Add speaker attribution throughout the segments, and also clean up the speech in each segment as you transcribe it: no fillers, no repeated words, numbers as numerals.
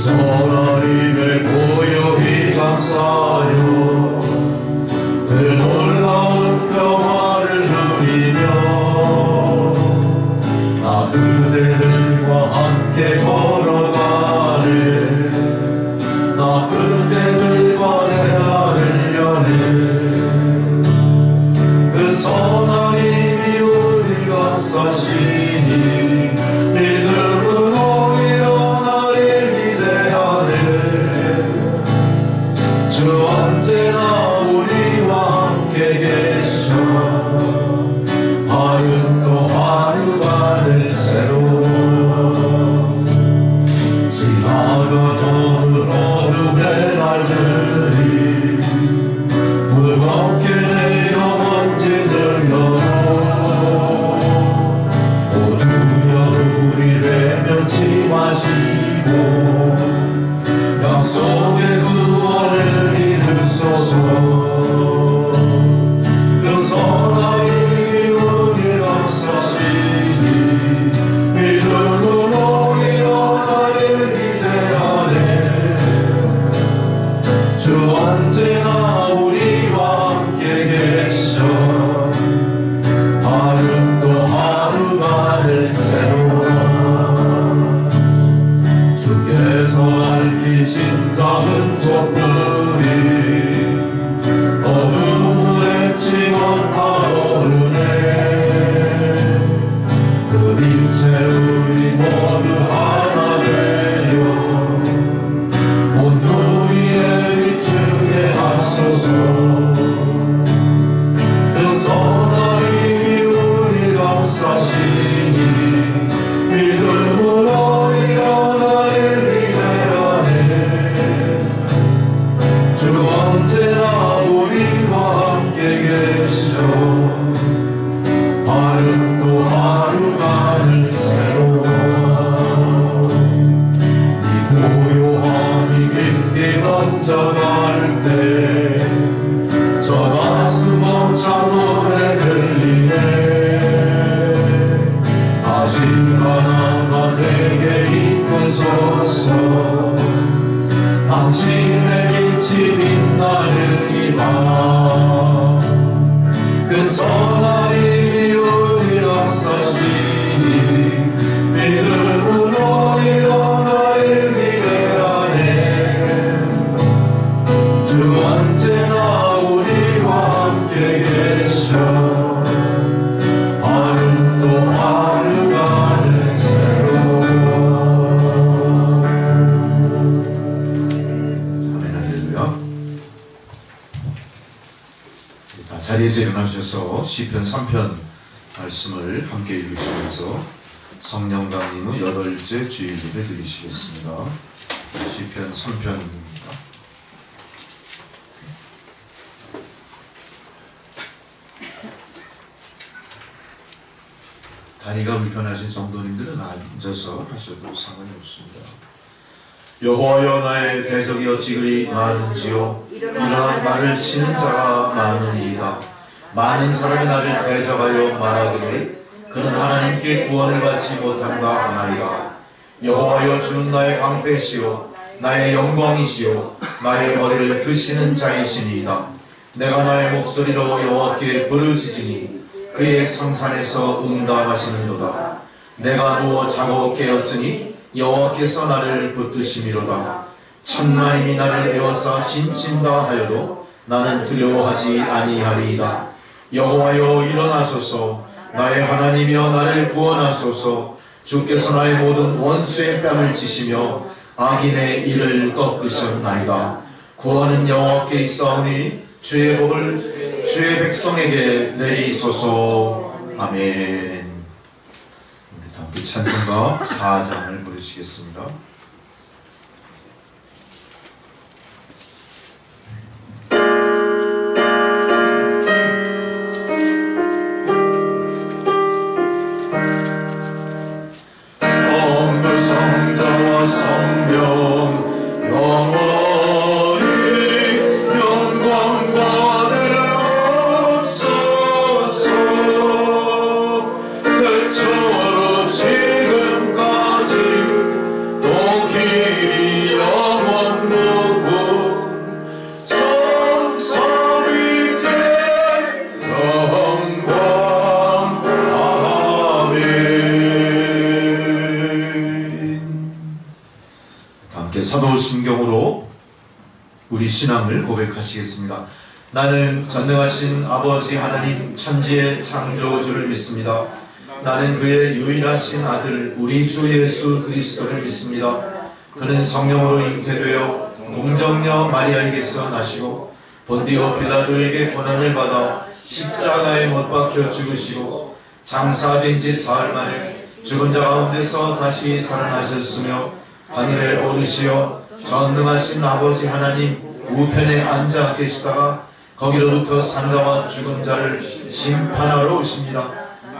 Speaker 1: 선하님의 고요히 감사하여 그 놀라운 평화를 누리며 나 그대들과 함께 걸어가네. 나 그대들과 새하늘 여네. 그 선한 힘이 우리 감싸시니 믿음으로 일어나리 기대하네. 주 언제나 우리와 함께 계셔 하루 또 하루가 늘 새로워. 지나가던 어둠의 날들이 무겁게 되어 번지들려도 모두여 우리 외면치 마시고 약속의 구원을 이루소서. 그 선한 힘이 우리 감싸시니 믿음으로 일어나길 기대하네. 주 언제나 우리와 함께 계셔 하루 또 하루가 늘 새로워. 주께서 밝히신 작은 촛불이 어둠을 헤치고 타오르네. 그 빛에 우리 모두 하나 되어 온누리에 비추게 하소서. 그 선한 힘이 우리 감싸시니 믿음으로 일어나길 기대하네. 주 언제나 우리와 함께 계셔 하루 또 하루가 늘 새로워. 이 고요함이 깊이 번져갈 때 저 가슴 벅찬 노래 들리네. 다시 하나가 되게 이끄소서. 당신의 빛이 빛나는 이 밤. 그 선한 힘이 우리 감싸시니 믿음으로 일어나길 기대하네. 주 언제나 우리와 함께 계셔 하루 또 하루가 늘 새로워. 아멘. 할렐루야. 자리에서 일어나셔서 시편 3편 말씀을 함께 읽으시면서 성령강림의 8째 주일 예배 드리시겠습니다. 시편 3편입니다. 다리가 불편하신 성도님들은 앉아서 하셔도 상관이 없습니다. 여호와여 나의 대적이 어찌 그리 많은지요. 일어나 나를 치는 자가 많으니이다. 많은 사람이 나를 대적하여 말하기를 그는 하나님께 구원을 받지 못한다 하나이다. 여호와여 주는 나의 방패시요 나의 영광이시요 나의 머리를 드시는 자이시니이다. 내가 나의 목소리로 여호와께 부르짖으니 그의 성산에서 응답하시는도다. 내가 누워 자고 깨었으니 여호와께서 나를 붙드심이로다. 천만인이 나를 에워싸 진친다 하여도 나는 두려워하지 아니하리이다. 여호와여 일어나소서. 나의 하나님이여 나를 구원하소서. 주께서 나의 모든 원수의 뺨을 치시며 악인의 이를 꺾으셨나이다. 구원은 여호와께 있사오니 주의 복을 주의 백성에게 내리소서. 아멘. 우리 함께 찬송가 4장을 부르시겠습니다. 성자와 성령 영원히 영광 받으옵소서. 대처로 지금까지 또 길이여 사도신경으로 우리 신앙을 고백하시겠습니다. 나는 전능하신 아버지 하나님 천지의 창조주를 믿습니다. 나는 그의 유일하신 아들 우리 주 예수 그리스도를 믿습니다. 그는 성령으로 잉태되어 동정녀 마리아에게서 나시고 본디오 빌라도에게 고난을 받아 십자가에 못 박혀 죽으시고 장사된 지 사흘 만에 죽은 자 가운데서 다시 살아나셨으며 하늘에 오르시어 전능하신 아버지 하나님 우편에 앉아 계시다가 거기로부터 산자와 죽은 자를 심판하러 오십니다.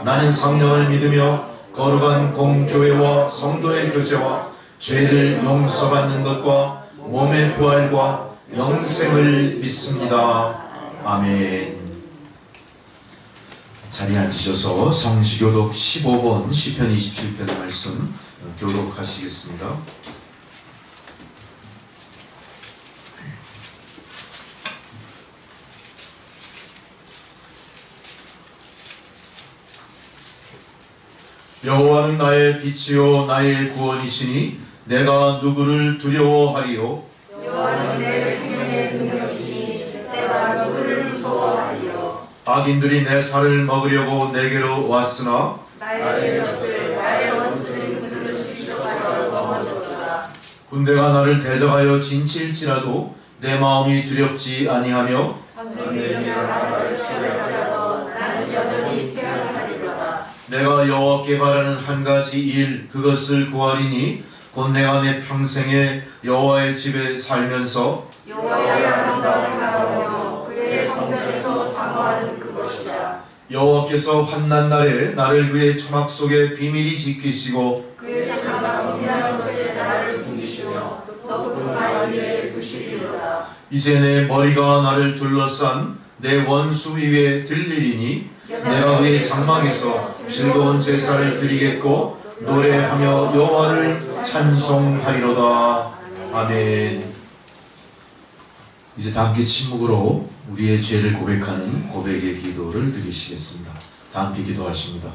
Speaker 1: 나는 성령을 믿으며 거룩한 공교회와 성도의 교제와 죄를 용서받는 것과 몸의 부활과 영생을 믿습니다. 아멘. 자리에 앉으셔서 성시교독 15번 시편 27편 말씀 교독하시겠습니다. 여호와는 나의 빛이요 나의 구원이시니 내가 누구를 두려워하리요.
Speaker 2: 여호와는 내 생명의 능력이시니 내가 누구를 무서워하리요.
Speaker 1: 악인들이 내 살을 먹으려고 내게로 왔으나
Speaker 2: 나의 적들 나의 원수들이 그들을 실족하여 넘어졌도다.
Speaker 1: 군대가 나를 대적하여 진칠지라도 내 마음이 두렵지 아니하며
Speaker 2: 전쟁이며 나를 치열할지라도 나는 여전히 태어나리로다.
Speaker 1: 내가 여호와께 바라는 한 가지 일 그것을 구하리니 곧 내가 내 평생에 여호와의 집에 살면서
Speaker 2: 여호와의 아름다움을 바라보며 그의 성전에서 사모하는 그것이라.
Speaker 1: 여호와께서 환난 날에 나를 그의 초막 속에 비밀히 지키시고
Speaker 2: 그의 장막 은밀한 곳에 나를 숨기시며 높은 바위 위에 두시리로다.
Speaker 1: 이제 내 머리가 나를 둘러싼 내 원수 위에 들리리니 내가 그의 장막에서 즐거운 제사를 드리겠고 노래하며 여호와를 찬송하리로다. 아멘. 이제 다 함께 침묵으로 우리의 죄를 고백하는 고백의 기도를 드리시겠습니다. 다 함께 기도하십니다.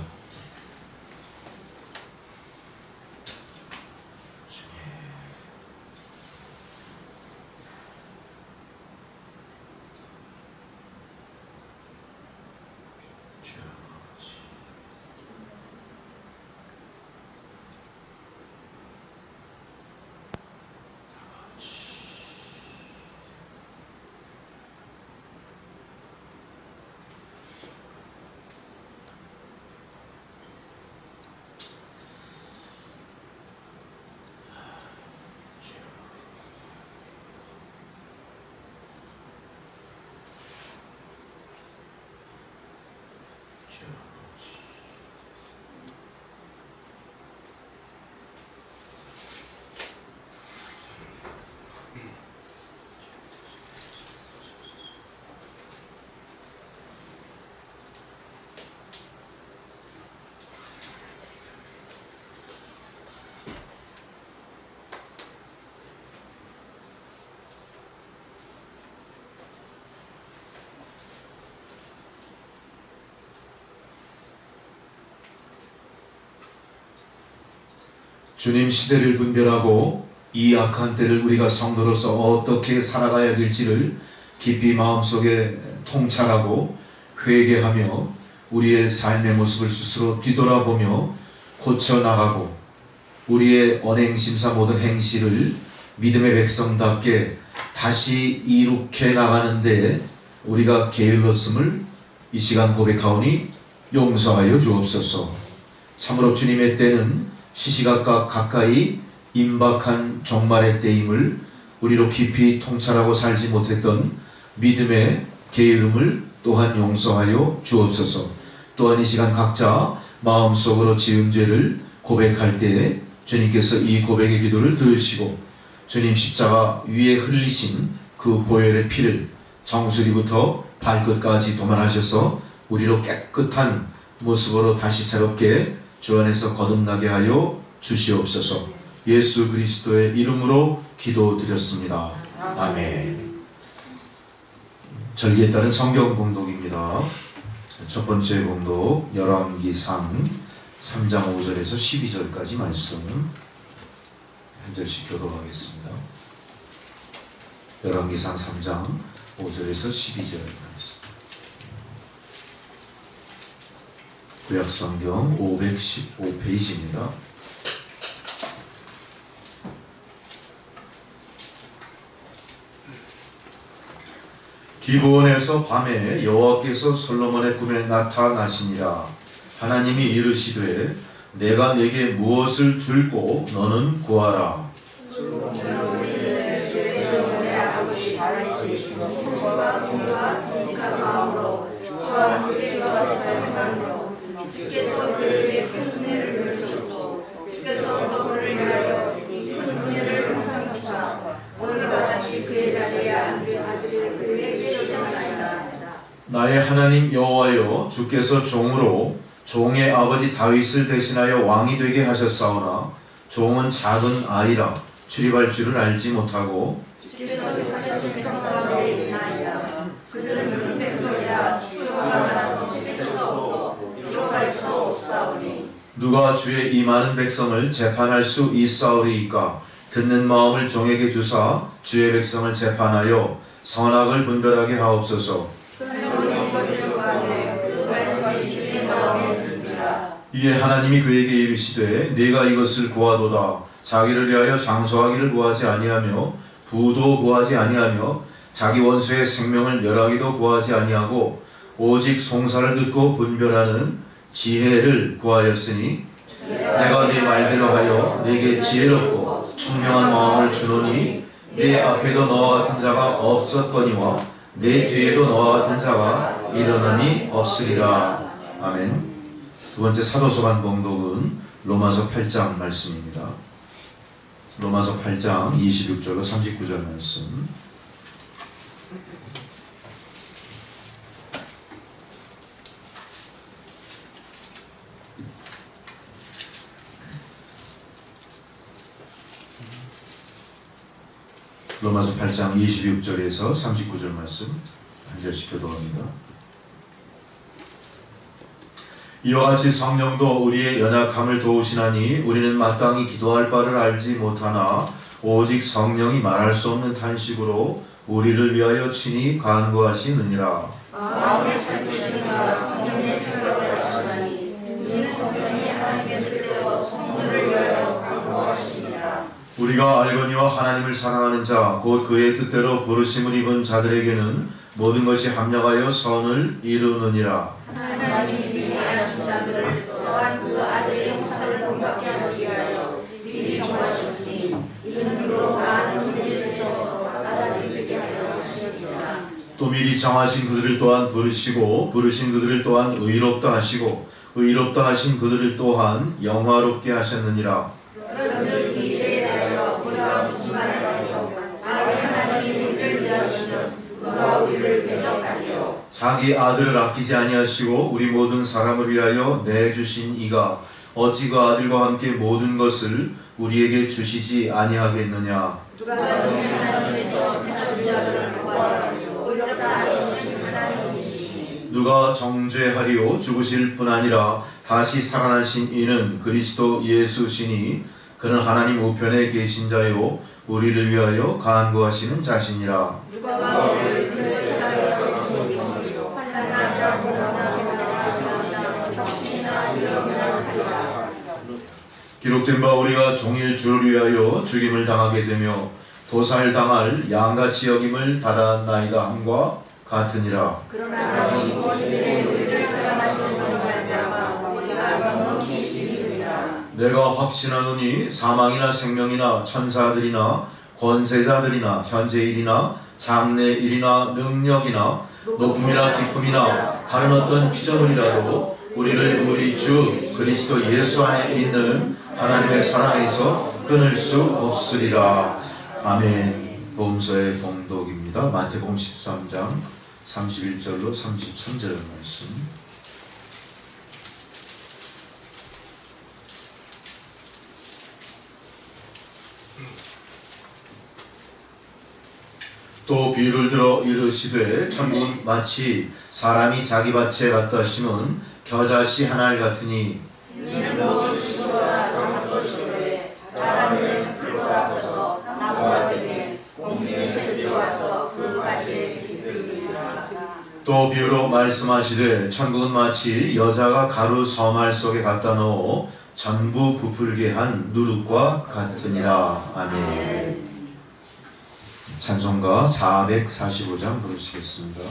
Speaker 1: 주님, 시대를 분별하고 이 악한 때를 우리가 성도로서 어떻게 살아가야 될지를 깊이 마음속에 통찰하고 회개하며 우리의 삶의 모습을 스스로 뒤돌아보며 고쳐나가고 우리의 언행심사 모든 행실을 믿음의 백성답게 다시 이룩해 나가는 데 우리가 게을렀음을 이 시간 고백하오니 용서하여 주옵소서. 참으로 주님의 때는 시시각각 가까이 임박한 종말의 때임을 우리로 깊이 통찰하고 살지 못했던 믿음의 게으름을 또한 용서하여 주옵소서. 또한 이 시간 각자 마음속으로 지은 죄를 고백할 때에 주님께서 이 고백의 기도를 들으시고 주님 십자가 위에 흘리신 그 보혈의 피를 정수리부터 발끝까지 도말하셔서 우리로 깨끗한 모습으로 다시 새롭게 주 안에서 거듭나게 하여 주시옵소서. 예수 그리스도의 이름으로 기도드렸습니다. 아멘. 절기에 따른 성경 봉독입니다. 첫 번째 봉독 열왕기상 3장 5절에서 12절까지 말씀. 한 절씩 교독하겠습니다. 열왕기상 3장 5절에서 12절 말씀. 구약성경 515페이지입니다. 기브온에서 밤에 여호와께서 솔로몬의 꿈에 나타나시니라. 하나님이 이르시되 내가 네게 무엇을 줄고 너는 구하라.
Speaker 2: 주께서 그에게 큰 은혜를 베푸셨고 주께서 또 그를 위하여 이 큰 은혜를 항상 주사 오늘과 같이 그의 자리에 앉은 아들을 그에게 주셨나이다.
Speaker 1: 나의 하나님 여호와여, 주께서 종으로 종의 아버지 다윗을 대신하여 왕이 되게 하셨사오나 종은 작은 아이라 출입할 줄을 알지 못하고
Speaker 2: 주께서 하신 백성 가운데 있나이다. 그들은 큰 백성이라 수요가 많아서 칠 수도 없고 기록할 수도 없사오니
Speaker 1: 누가 주의 이 많은 백성을 재판할 수 있사오리이까. 듣는 마음을 종에게 주사 주의 백성을 재판하여 선악을 분별하게 하옵소서.
Speaker 2: 선의 것을 구하되 그 말씀이 주의 마음에 든지라.
Speaker 1: 이에 하나님이 그에게 이르시되 네가 이것을 구하도다. 자기를 위하여 장수하기를 구하지 아니하며 부도 구하지 아니하며 자기 원수의 생명을 멸하기도 구하지 아니하고 오직 송사를 듣고 분별하는 지혜를 구하였으니 내가 네 말대로 하여 네게 지혜롭고 총명한 마음을 주노니 네 앞에도 너와 같은 자가 없었거니와 내 뒤에도 너와 같은 자가 일어나니 없으리라. 아멘. 두 번째 사도서관 봉독은 로마서 8장 말씀입니다. 로마서 8장 26절로 39절 말씀. 로마서 8장 26절에서 39절 말씀 한 절씩 교독합니다. 이와 같이 성령도 우리의 연약함을 도우시나니 우리는 마땅히 기도할 바를 알지 못하나 오직 성령이 말할 수 없는 탄식으로 우리를 위하여 친히 간구하시느니라.
Speaker 2: 마음을 찾으시니가 성령의 생각을 하시나니 이는 성령이 하나님의 뜻대로 성도를 위하여 간구하시니라.
Speaker 1: 우리가 알거니와 하나님을 사랑하는 자 곧 그의 뜻대로 부르심을 입은 자들에게는 모든 것이 합력하여 선을 이루느니라.
Speaker 2: 하나님이 미리 아신 자들을 또한 그 아들의 형상을 본받게 하기 위하여 미리 정하셨으니 이는 그로 많은 분의 중에서 받아들이게 하려 하시니라.
Speaker 1: 또 미리 정하신 그들을 또한 부르시고 부르신 그들을 또한 의롭다 하시고 의롭다 하신 그들을 또한 영화롭게 하셨느니라.
Speaker 2: 그런즉 이 일에 대하여 우리가 무슨 말을 하리요? 만일 하나님이 우리를 위하시면 누가 우리를 대적하리요?
Speaker 1: 자기 아들을 아끼지 아니하시고 우리 모든 사람을 위하여 내주신 이가 어찌 그 아들과 함께 모든 것을 우리에게 주시지 아니하겠느냐.
Speaker 2: 누가 너희 하나님께서 택하신 자들을 구하리요? 의롭다 하시는 하나님이시니
Speaker 1: 누가 정죄하리요? 죽으실 뿐 아니라 다시 살아나신 이는 그리스도 예수시니 그는 하나님 우편에 계신 자요 우리를 위하여 간구하시는 자시니라.
Speaker 2: 누가 우리를 그리스도에서 지으리요? 환난이라 고난이나 적신이나 위험이나 하리라.
Speaker 1: 기록된 바 우리가 종일 주를 위하여 죽임을 당하게 되며 도살 당할 양같이 여김을 받았나이다 함과 같으니라.
Speaker 2: 그러나 이 본인들의 우리를 사랑하시는 분을 말미암아 우리가 넉넉히 이기리라.
Speaker 1: 내가 확신하노니 사망이나 생명이나 천사들이나 권세자들이나 현재일이나 장래일이나 능력이나 높음이나 깊음이나 다른 어떤 피조물이라도 우리를 우리 주 그리스도 예수 안에 있는 하나님의 사랑에서 끊을 수 없으리라. 아멘. 복음서의 봉독입니다. 마태복음 13장 31절로 33절 말씀. 또 비유를 들어 이르시되 천국은 마치 사람이 자기 밭에 갖다 심은 겨자씨 한 알 같으니
Speaker 2: 이는 모든 식물보다 작은 것이로되 자라는 풀보다
Speaker 1: 또 비유로 말씀하시되 천국은 마치 여자가 가루 서말 속에 갖다 넣어 전부 부풀게 한 누룩과 같으니라. 아멘. 찬송가 445장 부르시겠습니다.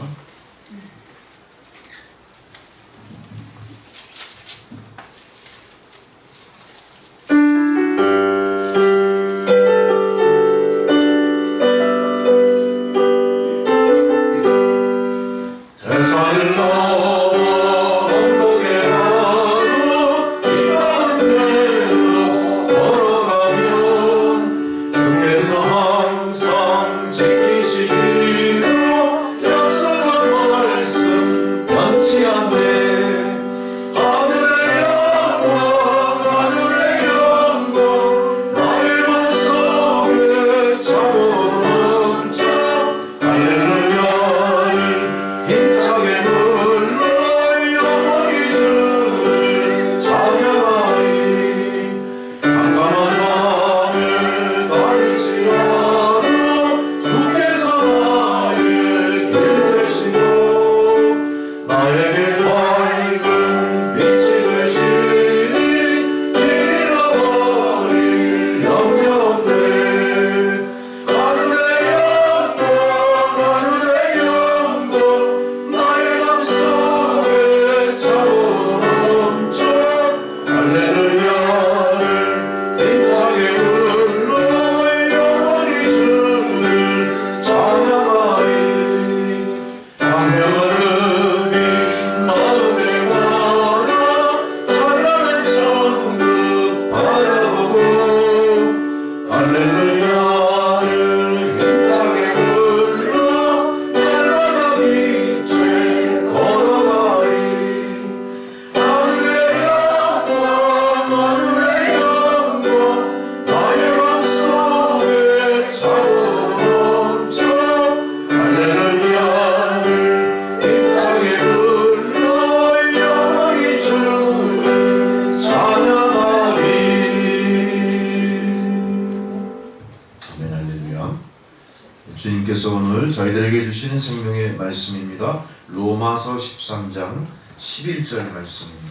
Speaker 1: 주님께서 오늘 저희들에게 주시는 생명의 말씀입니다. 로마서 13장 11절 말씀입니다.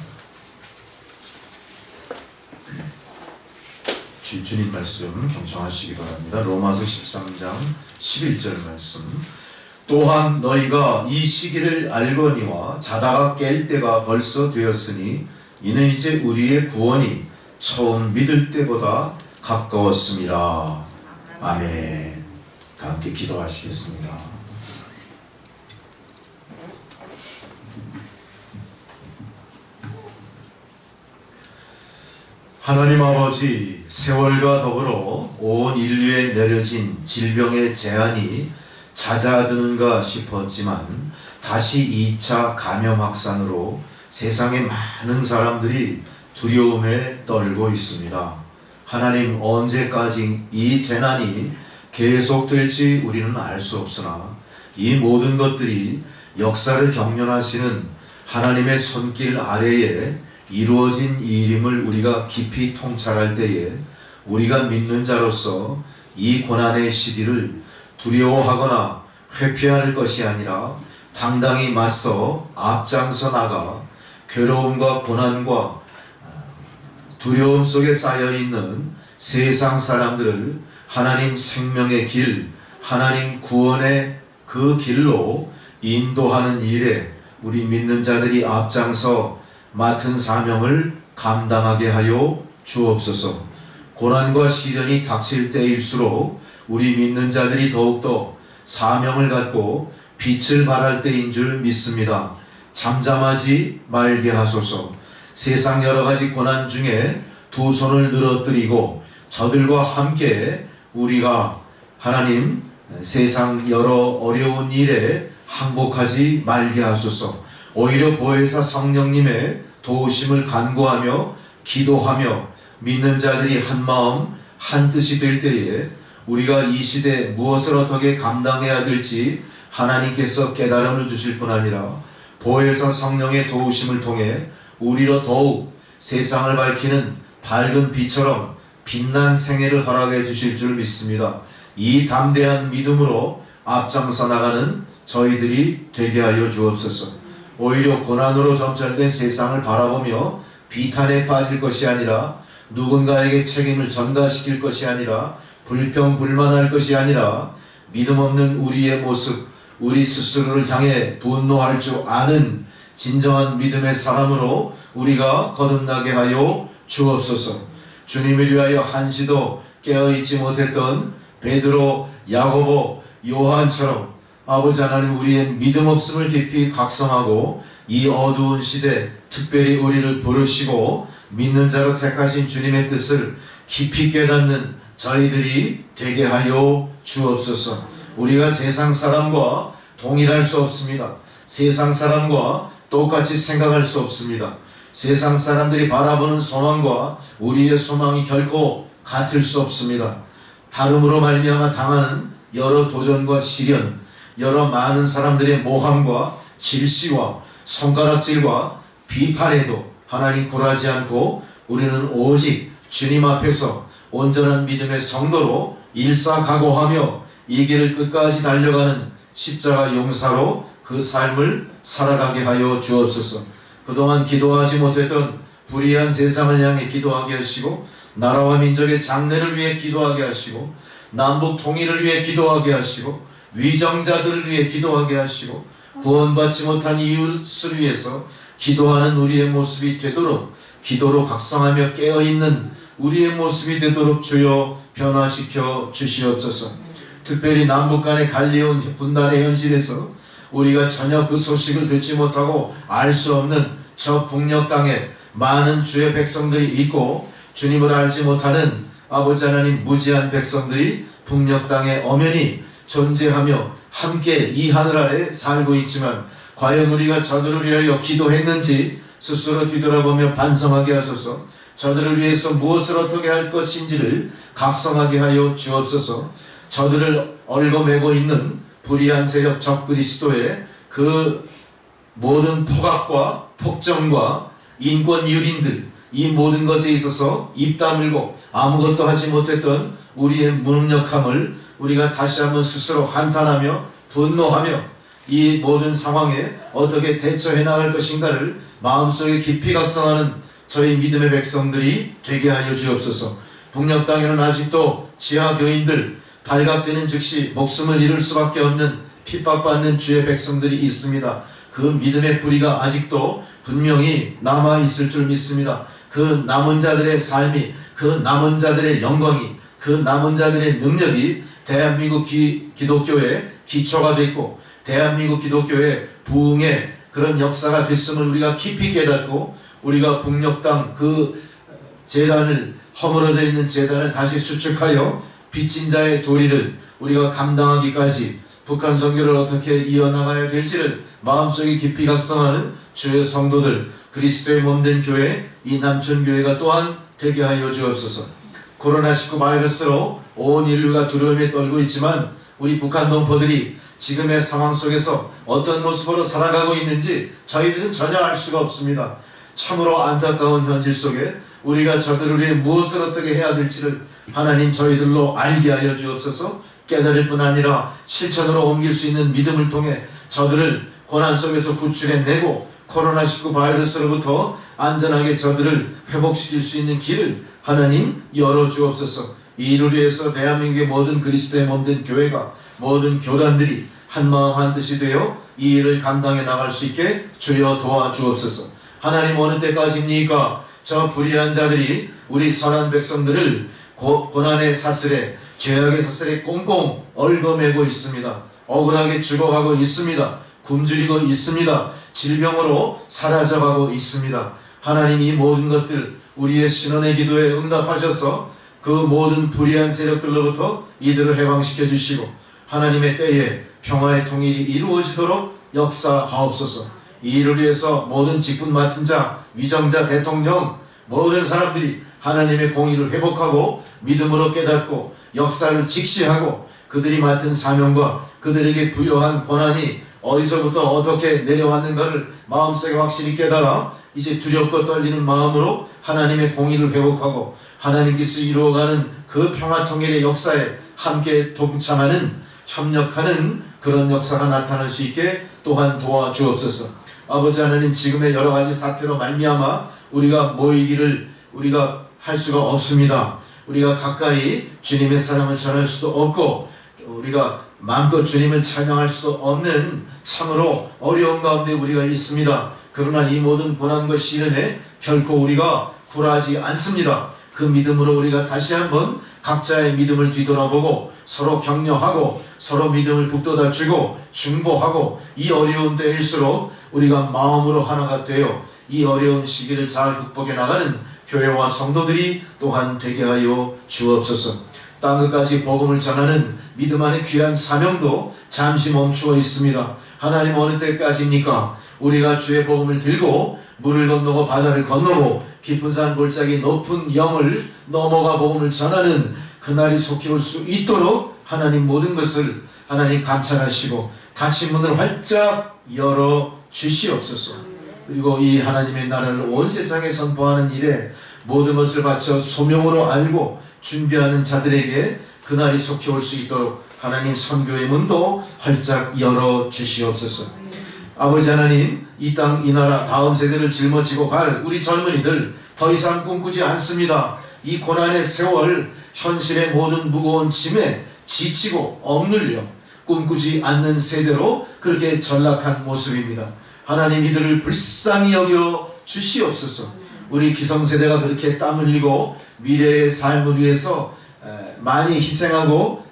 Speaker 1: 주님 말씀 경청하시기 바랍니다. 로마서 13장 11절 말씀. 또한 너희가 이 시기를 알거니와 자다가 깰 때가 벌써 되었으니 이는 이제 우리의 구원이 처음 믿을 때보다 가까웠음이라. 아멘. 다 함께 기도하시겠습니다. 하나님 아버지, 세월과 더불어 온 인류에 내려진 질병의 재앙이 잦아드는가 싶었지만 다시 2차 감염 확산으로 세상의 많은 사람들이 두려움에 떨고 있습니다. 하나님, 언제까지 이 재난이 계속될지 우리는 알 수 없으나 이 모든 것들이 역사를 경륜하시는 하나님의 손길 아래에 이루어진 일임을 우리가 깊이 통찰할 때에 우리가 믿는 자로서 이 고난의 시기를 두려워하거나 회피할 것이 아니라 당당히 맞서 앞장서 나가 괴로움과 고난과 두려움 속에 쌓여있는 세상 사람들을 하나님 생명의 길, 하나님 구원의 그 길로 인도하는 일에 우리 믿는 자들이 앞장서 맡은 사명을 감당하게 하여 주옵소서. 고난과 시련이 닥칠 때일수록 우리 믿는 자들이 더욱더 사명을 갖고 빛을 발할 때인 줄 믿습니다. 잠잠하지 말게 하소서. 세상 여러가지 고난 중에 두 손을 늘어뜨리고 저들과 함께 우리가 하나님 세상 여러 어려운 일에 항복하지 말게 하소서. 오히려 보혜사 성령님의 도우심을 간구하며 기도하며 믿는 자들이 한마음 한뜻이 될 때에 우리가 이 시대 무엇을 어떻게 감당해야 될지 하나님께서 깨달음을 주실 뿐 아니라 보혜사 성령의 도우심을 통해 우리로 더욱 세상을 밝히는 밝은 빛처럼 빛난 생애를 허락해 주실 줄 믿습니다. 이 담대한 믿음으로 앞장서 나가는 저희들이 되게 하여 주옵소서. 오히려 고난으로 점철된 세상을 바라보며 비탄에 빠질 것이 아니라 누군가에게 책임을 전가시킬 것이 아니라 불평불만할 것이 아니라 믿음 없는 우리의 모습, 우리 스스로를 향해 분노할 줄 아는 진정한 믿음의 사람으로 우리가 거듭나게 하여 주옵소서. 주님을 위하여 한시도 깨어있지 못했던 베드로, 야고보, 요한처럼 아버지 하나님 우리의 믿음 없음을 깊이 각성하고 이 어두운 시대 특별히 우리를 부르시고 믿는 자로 택하신 주님의 뜻을 깊이 깨닫는 저희들이 되게 하여 주옵소서. 우리가 세상 사람과 동일할 수 없습니다. 세상 사람과 똑같이 생각할 수 없습니다. 세상 사람들이 바라보는 소망과 우리의 소망이 결코 같을 수 없습니다. 다름으로 말미암아 당하는 여러 도전과 시련, 여러 많은 사람들의 모함과 질시와 손가락질과 비판에도 하나님 굴하지 않고 우리는 오직 주님 앞에서 온전한 믿음의 성도로 일사각오하며 이 길을 끝까지 달려가는 십자가 용사로 그 삶을 살아가게 하여 주옵소서. 그동안 기도하지 못했던 불의한 세상을 향해 기도하게 하시고 나라와 민족의 장래를 위해 기도하게 하시고 남북 통일을 위해 기도하게 하시고 위정자들을 위해 기도하게 하시고 구원받지 못한 이웃을 위해서 기도하는 우리의 모습이 되도록 기도로 각성하며 깨어있는 우리의 모습이 되도록 주여 변화시켜 주시옵소서. 특별히 남북 간의 갈리온 분단의 현실에서 우리가 전혀 그 소식을 듣지 못하고 알 수 없는 저 북녘 땅에 많은 주의 백성들이 있고 주님을 알지 못하는 아버지 하나님 무지한 백성들이 북녘 땅에 엄연히 존재하며 함께 이 하늘 아래 살고 있지만 과연 우리가 저들을 위하여 기도했는지 스스로 뒤돌아보며 반성하게 하소서. 저들을 위해서 무엇을 어떻게 할 것인지를 각성하게 하여 주옵소서. 저들을 얽어매고 있는 불의한 세력 적그리스도의 그 모든 포각과 폭정과 인권 유린들, 이 모든 것에 있어서 입 다물고 아무것도 하지 못했던 우리의 무능력함을 우리가 다시 한번 스스로 한탄하며 분노하며 이 모든 상황에 어떻게 대처해 나갈 것인가를 마음속에 깊이 각성하는 저희 믿음의 백성들이 되게 하여 주옵소서. 북녘 땅에는 아직도 지하 교인들, 발각되는 즉시 목숨을 잃을 수밖에 없는 핍박받는 주의 백성들이 있습니다. 그 믿음의 뿌리가 아직도 분명히 남아있을 줄 믿습니다. 그 남은 자들의 삶이, 그 남은 자들의 영광이, 그 남은 자들의 능력이 대한민국 기독교의 기초가 됐고 대한민국 기독교의 부흥의 그런 역사가 됐음을 우리가 깊이 깨닫고 우리가 북녘 땅 그 제단을, 허물어져 있는 제단을 다시 수축하여 빚진 자의 도리를 우리가 감당하기까지 북한 선교를 어떻게 이어나가야 될지를 마음속에 깊이 각성하는 주의 성도들, 그리스도의 몸된 교회, 이 남천교회가 또한 되게 하여 주옵소서. 코로나19 바이러스로 온 인류가 두려움에 떨고 있지만 우리 북한 동포들이 지금의 상황 속에서 어떤 모습으로 살아가고 있는지 저희들은 전혀 알 수가 없습니다. 참으로 안타까운 현실 속에 우리가 저들을 위해 무엇을 어떻게 해야 될지를 하나님 저희들로 알게 하여 주옵소서. 깨달을 뿐 아니라 실천으로 옮길 수 있는 믿음을 통해 저들을 고난 속에서 구출해내고 코로나19 바이러스로부터 안전하게 저들을 회복시킬 수 있는 길을 하나님 열어주옵소서. 이 일을 위해서 대한민국의 모든 그리스도의 몸된 교회가, 모든 교단들이 한마음 한뜻이 되어 이 일을 감당해 나갈 수 있게 주여 도와주옵소서. 하나님 어느 때까지입니까? 저 불의한 자들이 우리 선한 백성들을 고난의 사슬에, 죄악의 사슬에 꽁꽁 얽어매고 있습니다. 억울하게 죽어가고 있습니다. 굶주리고 있습니다. 질병으로 사라져가고 있습니다. 하나님 이 모든 것들 우리의 신원의 기도에 응답하셔서 그 모든 불의한 세력들로부터 이들을 해방시켜 주시고 하나님의 때에 평화의 통일이 이루어지도록 역사하옵소서. 이 일을 위해서 모든 직분 맡은 자, 위정자, 대통령, 모든 사람들이 하나님의 공의를 회복하고 믿음으로 깨닫고 역사를 직시하고 그들이 맡은 사명과 그들에게 부여한 권한이 어디서부터 어떻게 내려왔는가를 마음속에 확실히 깨달아 이제 두렵고 떨리는 마음으로 하나님의 공의를 회복하고 하나님께서 이루어가는 그 평화통일의 역사에 함께 동참하는, 협력하는 그런 역사가 나타날 수 있게 또한 도와주옵소서. 아버지 하나님, 지금의 여러 가지 사태로 말미암아 우리가 모이기를 우리가 할 수가 없습니다. 우리가 가까이 주님의 사랑을 전할 수도 없고 우리가 마음껏 주님을 찬양할 수도 없는 참으로 어려운 가운데 우리가 있습니다. 그러나 이 모든 고난과 시련에 결코 우리가 굴하지 않습니다. 그 믿음으로 우리가 다시 한번 각자의 믿음을 뒤돌아보고 서로 격려하고 서로 믿음을 북돋아주고 중보하고 이 어려운 때일수록 우리가 마음으로 하나가 되어 이 어려운 시기를 잘 극복해 나가는 교회와 성도들이 또한 되게 하여 주옵소서. 땅끝까지 복음을 전하는 믿음 안의 귀한 사명도 잠시 멈추어 있습니다. 하나님, 어느 때까지입니까? 우리가 주의 복음을 들고 물을 건너고 바다를 건너고 깊은 산 골짜기 높은 영을 넘어가 복음을 전하는 그날이 속히 올 수 있도록 하나님 모든 것을 하나님 감찰하시고 닫힌 문을 활짝 열어 주시옵소서. 그리고 이 하나님의 나라를 온 세상에 선포하는 일에 모든 것을 바쳐 소명으로 알고 준비하는 자들에게 그날이 속히 올 수 있도록 하나님 선교의 문도 활짝 열어 주시옵소서. 아버지 하나님, 이 땅 이 나라 다음 세대를 짊어지고 갈 우리 젊은이들 더 이상 꿈꾸지 않습니다. 이 고난의 세월, 현실의 모든 무거운 짐에 지치고 억눌려 꿈꾸지 않는 세대로 그렇게 전락한 모습입니다. 하나님, 이들을 불쌍히 여겨 주시옵소서. 우리 기성세대가 그렇게 땀 흘리고 미래의 삶을 위해서 많이 희생하고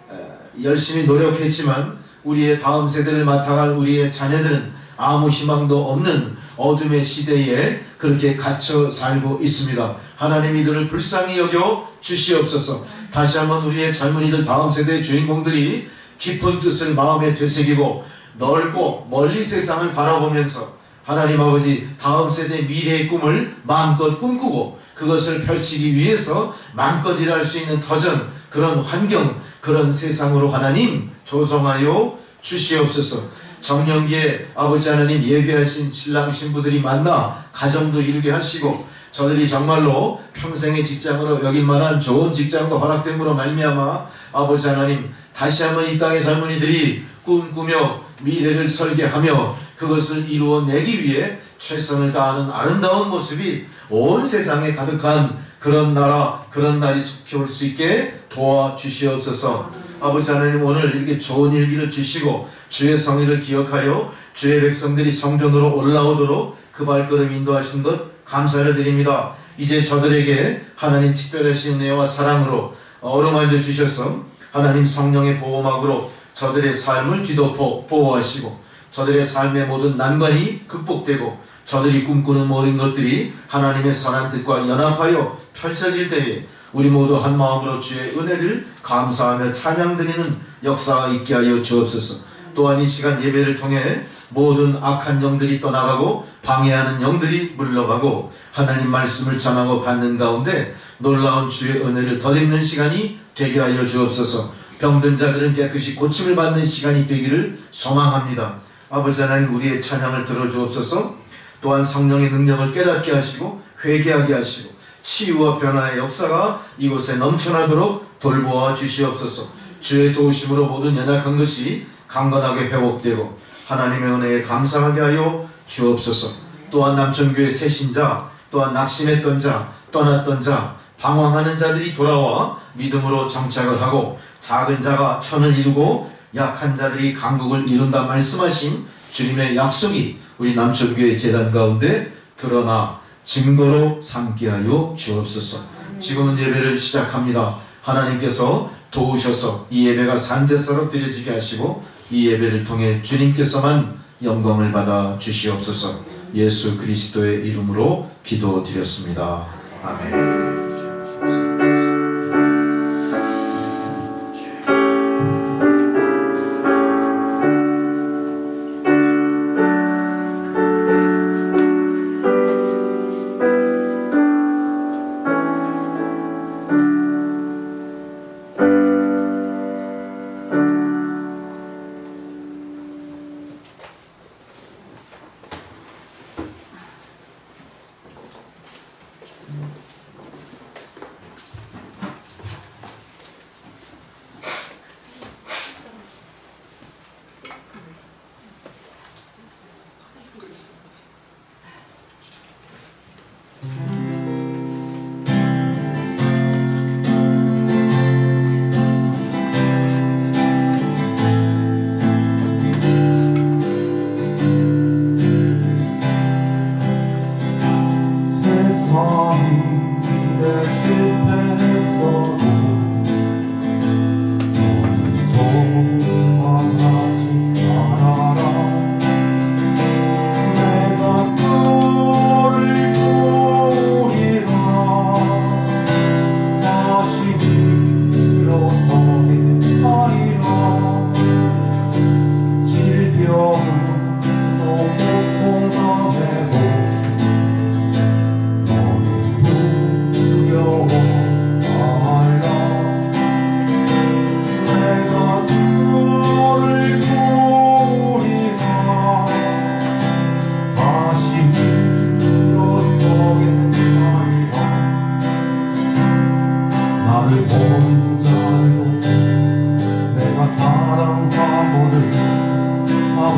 Speaker 1: 열심히 노력했지만 우리의 다음 세대를 맡아갈 우리의 자녀들은 아무 희망도 없는 어둠의 시대에 그렇게 갇혀 살고 있습니다. 하나님, 이들을 불쌍히 여겨 주시옵소서. 다시 한번 우리의 젊은이들 다음 세대의 주인공들이 깊은 뜻을 마음에 되새기고 넓고 멀리 세상을 바라보면서 하나님 아버지, 다음 세대의 미래의 꿈을 마음껏 꿈꾸고 그것을 펼치기 위해서 마음껏 일할 수 있는 터전, 그런 환경, 그런 세상으로 하나님 조성하여 주시옵소서. 정년기에 아버지 하나님 예비하신 신랑 신부들이 만나 가정도 이루게 하시고 저들이 정말로 평생의 직장으로 여길 만한 좋은 직장도 허락됨으로 말미암아 아버지 하나님, 다시 한번 이 땅의 젊은이들이 꿈꾸며 미래를 설계하며 그것을 이루어내기 위해 최선을 다하는 아름다운 모습이 온 세상에 가득한 그런 나라, 그런 날이 속히 올 수 있게 도와주시옵소서. 아버지 하나님, 오늘 이렇게 좋은 일기를 주시고 주의 성의를 기억하여 주의 백성들이 성전으로 올라오도록 그 발걸음 인도하신 것 감사를 드립니다. 이제 저들에게 하나님 특별하신 은혜와 사랑으로 어루만져 주셔서 하나님 성령의 보호막으로 저들의 삶을 뒤덮어 보호하시고 저들의 삶의 모든 난관이 극복되고 저들이 꿈꾸는 모든 것들이 하나님의 선한 뜻과 연합하여 펼쳐질 때에 우리 모두 한 마음으로 주의 은혜를 감사하며 찬양드리는 역사가 있게 하여 주옵소서. 또한 이 시간 예배를 통해 모든 악한 영들이 떠나가고 방해하는 영들이 물러가고 하나님 말씀을 전하고 받는 가운데 놀라운 주의 은혜를 덧입는 시간이 되게 하여 주옵소서. 병든 자들은 깨끗이 고침을 받는 시간이 되기를 소망합니다. 아버지 하나님, 우리의 찬양을 들어주옵소서. 또한 성령의 능력을 깨닫게 하시고 회개하게 하시고 치유와 변화의 역사가 이곳에 넘쳐나도록 돌보아 주시옵소서. 주의 도우심으로 모든 연약한 것이 강건하게 회복되고 하나님의 은혜에 감사하게 하여 주옵소서. 또한 남천교회 새신자, 또한 낙심했던 자, 떠났던 자, 방황하는 자들이 돌아와 믿음으로 정착을 하고 작은 자가 천을 이루고 약한 자들이 강국을 이룬다 말씀하신 주님의 약속이 우리 남천교회 재단 가운데 드러나 증거로 삼게 하여 주옵소서. 지금은 예배를 시작합니다. 하나님께서 도우셔서 이 예배가 산제사로 드려지게 하시고 이 예배를 통해 주님께서만 영광을 받아 주시옵소서. 예수 그리스도의 이름으로 기도드렸습니다. 아멘.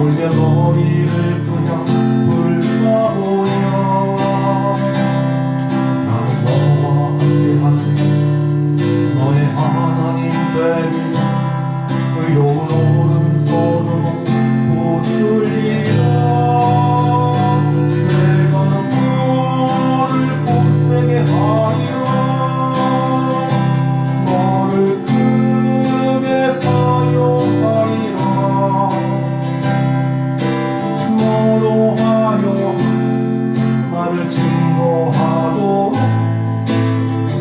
Speaker 3: 울며 너희를 그냥 불러보여. 나는 너와 함께하는 너의 하나님 되리. 의로운 오른손으로 붙들리라. 내가 너를 굳세게 하여 너를 크게 사용하리라. 너로 하여 나를 증거하도록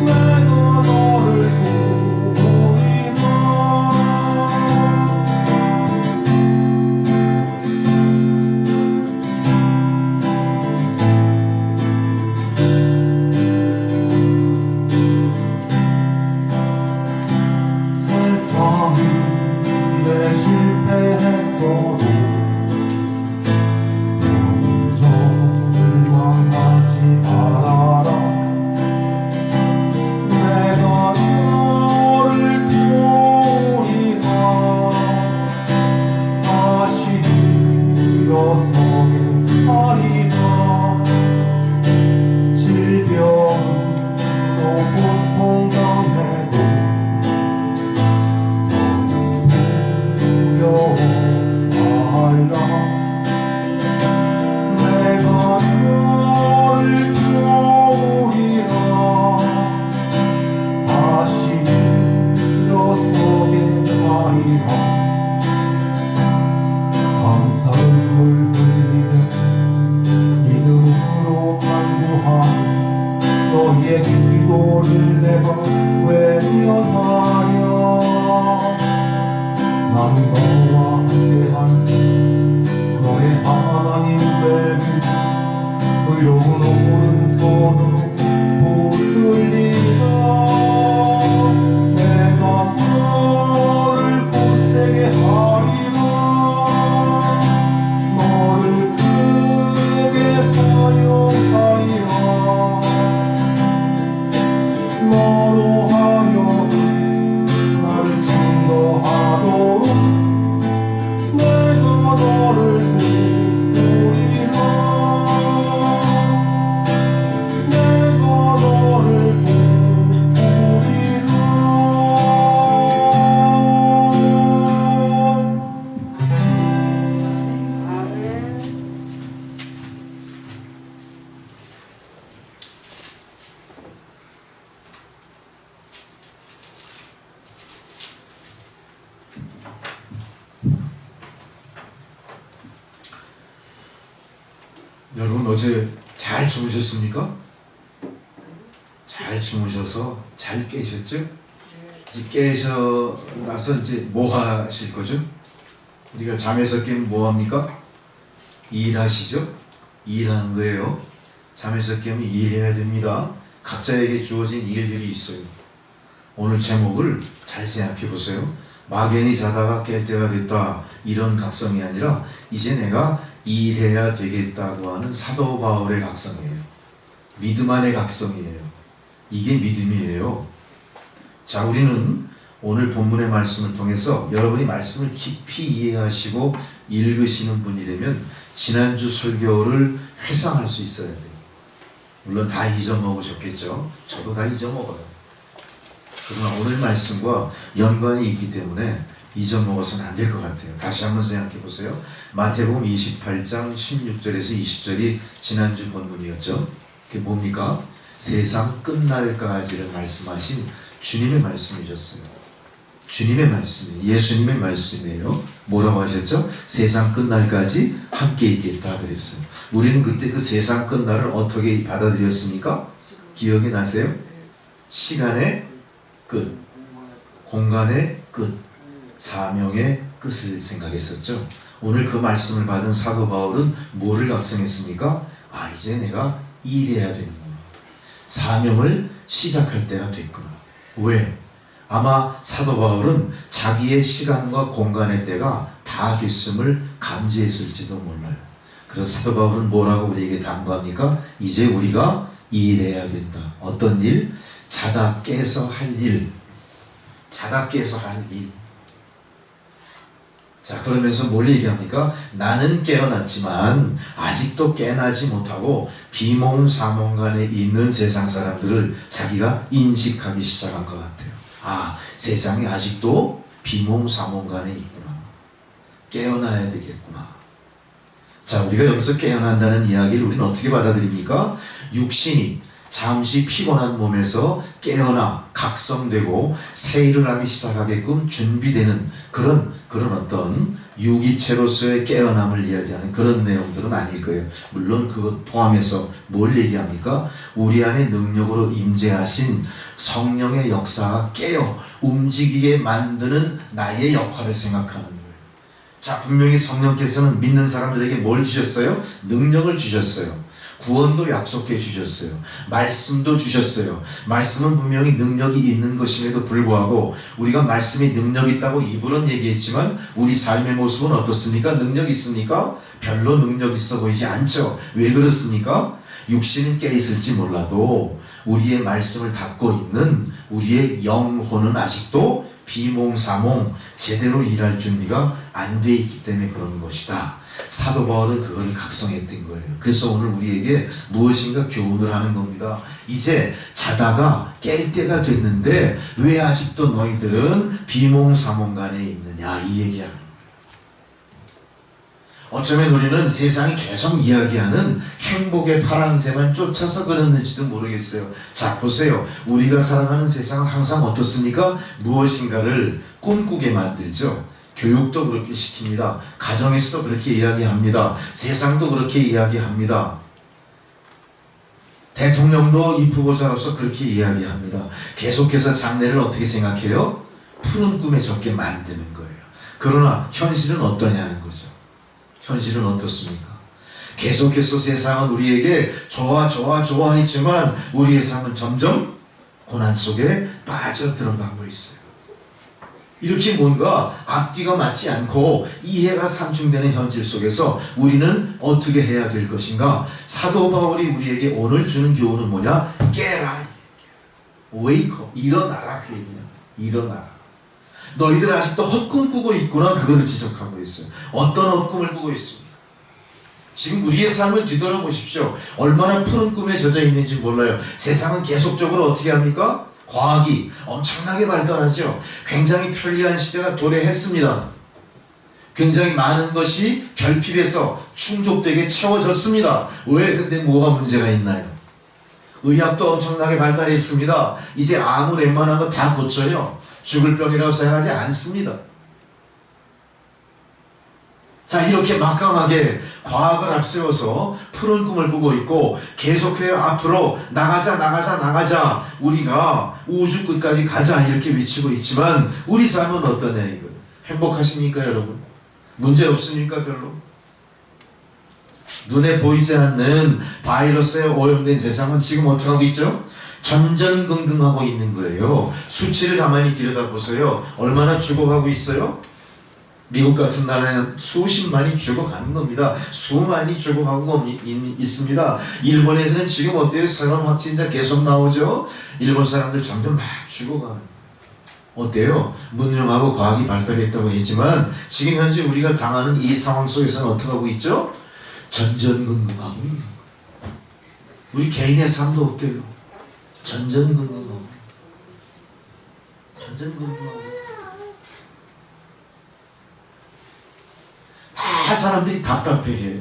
Speaker 3: 내가 너를 부르리라. 세상이 내 실패했어도 절망하지 말아라. 내가 너를 도우리라. 다시 일어서게 하리라. 질병도 고통 당해도 두려워하라. 내가 너를 도우리라. 다시 일어서게 하리라. 감사함을 흘리며 믿음으로 간구하며 너희의 기도를 내가 외면하여 나는 너와 함께한 너의 하나님 되리. 의로운 오른손으로 붙들리라. 내가 너를 굳세게 하리라. 너를 크게 사용하리라. 너로 하여 나를 증거하도록 내가 너를 부르리라. 내가 너를 부르리라.
Speaker 1: 여러분 어제 잘 주무셨습니까? 잘 주무셔서 잘 깨셨죠? 이제 깨서 나서 이제 뭐 하실 거죠? 우리가 잠에서 깨면 뭐 합니까? 일하시죠? 일하는 거예요. 잠에서 깨면 일해야 됩니다. 각자에게 주어진 일들이 있어요. 오늘 제목을 잘 생각해 보세요. 막연히 자다가 깰 때가 됐다, 이런 각성이 아니라 이제 내가 일해야 되겠다고 하는 사도 바울의 각성이에요. 믿음 안의 각성이에요. 이게 믿음이에요. 자, 우리는 오늘 본문의 말씀을 통해서 여러분이 말씀을 깊이 이해하시고 읽으시는 분이라면 지난주 설교를 회상할 수 있어야 돼요. 물론 다 잊어먹으셨겠죠. 저도 다 잊어먹어요. 그러나 오늘 말씀과 연관이 있기 때문에 잊어먹어서는 안 될 것 같아요. 다시 한번 생각해 보세요. 마태복음 28장 16절에서 20절이 지난주 본문이었죠. 그게 뭡니까? 세상 끝날까지를 말씀하신 주님의 말씀이셨어요. 주님의 말씀이에요. 예수님의 말씀이에요. 뭐라고 하셨죠? 세상 끝날까지 함께 있겠다 그랬어요. 우리는 그때 그 세상 끝날을 어떻게 받아들였습니까? 기억이 나세요? 시간의 끝, 공간의 끝, 사명의 끝을 생각했었죠. 오늘 그 말씀을 받은 사도 바울은 뭐를 각성했습니까? 아, 이제 내가 일해야 되는구나. 사명을 시작할 때가 됐구나. 왜? 아마 사도 바울은 자기의 시간과 공간의 때가 다 됐음을 감지했을지도 몰라요. 그래서 사도 바울은 뭐라고 우리에게 당부합니까? 이제 우리가 일해야 된다. 어떤 일? 자다 깨서 할 일. 자다 깨서 할 일. 자, 그러면서 뭘 얘기합니까? 나는 깨어났지만 아직도 깨나지 못하고 비몽사몽간에 있는 세상 사람들을 자기가 인식하기 시작한 것 같아요. 아, 세상에 아직도 비몽사몽간에 있구나. 깨어나야 되겠구나. 자, 우리가 여기서 깨어난다는 이야기를 우리는 어떻게 받아들입니까? 육신이 잠시 피곤한 몸에서 깨어나 각성되고 새 일을 하기 시작하게끔 준비되는 그런 어떤 유기체로서의 깨어남을 이야기하는 그런 내용들은 아닐 거예요. 물론 그것 포함해서 뭘 얘기합니까? 우리 안에 능력으로 임재하신 성령의 역사가 깨어 움직이게 만드는 나의 역할을 생각하는 거예요. 자, 분명히 성령께서는 믿는 사람들에게 뭘 주셨어요? 능력을 주셨어요. 구원도 약속해 주셨어요. 말씀도 주셨어요. 말씀은 분명히 능력이 있는 것임에도 불구하고 우리가 말씀이 능력이 있다고 입으로는 얘기했지만 우리 삶의 모습은 어떻습니까? 능력이 있습니까? 별로 능력 있어 보이지 않죠. 왜 그렇습니까? 육신은 깨 있을지 몰라도 우리의 말씀을 닫고 있는 우리의 영혼은 아직도 비몽사몽 제대로 일할 준비가 안 돼 있기 때문에 그런 것이다. 사도 바울은 그걸 각성했던 거예요. 그래서 오늘 우리에게 무엇인가 교훈을 하는 겁니다. 이제 자다가 깰 때가 됐는데 왜 아직도 너희들은 비몽사몽간에 있느냐, 이 얘기하는 거예요. 어쩌면 우리는 세상이 계속 이야기하는 행복의 파랑새만 쫓아서 그랬는지도 모르겠어요. 자, 보세요. 우리가 살아가는 세상은 항상 어떻습니까? 무엇인가를 꿈꾸게 만들죠. 교육도 그렇게 시킵니다. 가정에서도 그렇게 이야기합니다. 세상도 그렇게 이야기합니다. 대통령도 이 후보자로서 그렇게 이야기합니다. 계속해서 장래를 어떻게 생각해요? 푸른 꿈에 적게 만드는 거예요. 그러나 현실은 어떠냐는 거죠. 현실은 어떻습니까? 계속해서 세상은 우리에게 좋아 했지만 우리의 삶은 점점 고난 속에 빠져들어가고 있어요. 이렇게 뭔가 앞뒤가 맞지 않고 이해가 상충되는 현실 속에서 우리는 어떻게 해야 될 것인가? 사도 바울이 우리에게 오늘 주는 교훈은 뭐냐? 깨라. Wake up. 일어나라. 그 얘기야. 일어나라. 너희들 아직도 헛꿈 꾸고 있구나. 그거를 지적하고 있어요. 어떤 헛꿈을 꾸고 있습니까? 지금 우리의 삶을 뒤돌아보십시오. 얼마나 푸른 꿈에 젖어 있는지 몰라요. 세상은 계속적으로 어떻게 합니까? 과학이 엄청나게 발달하죠. 굉장히 편리한 시대가 도래했습니다. 굉장히 많은 것이 결핍해서 충족되게 채워졌습니다. 왜 근데 뭐가 문제가 있나요? 의학도 엄청나게 발달했습니다. 이제 아무 웬만한 거 다 고쳐요. 죽을 병이라고 생각하지 않습니다. 자, 이렇게 막강하게 과학을 앞세워서 푸른 꿈을 꾸고 있고 계속해요. 앞으로 나가자 우리가 우주 끝까지 가자 이렇게 외치고 있지만 우리 삶은 어떠냐 이거예요. 행복하십니까 여러분? 문제 없습니까 별로? 눈에 보이지 않는 바이러스에 오염된 세상은 지금 어떻게 하고 있죠? 전전긍긍하고 있는 거예요. 수치를 가만히 들여다보세요. 얼마나 죽어가고 있어요? 미국 같은 나라에는 수십만이 죽어가는 겁니다. 수만이 죽어가고 있습니다. 일본에서는 지금 어때요? 새로운 확진자 계속 나오죠? 일본 사람들 점점 막 죽어가는. 어때요? 문명하고 과학이 발달했다고 했지만 지금 현재 우리가 당하는 이 상황 속에서는 어떻게 하고 있죠? 전전긍긍하고 있는 거예요. 우리 개인의 삶도 어때요? 전전긍긍하고 다 사람들이 답답해해요.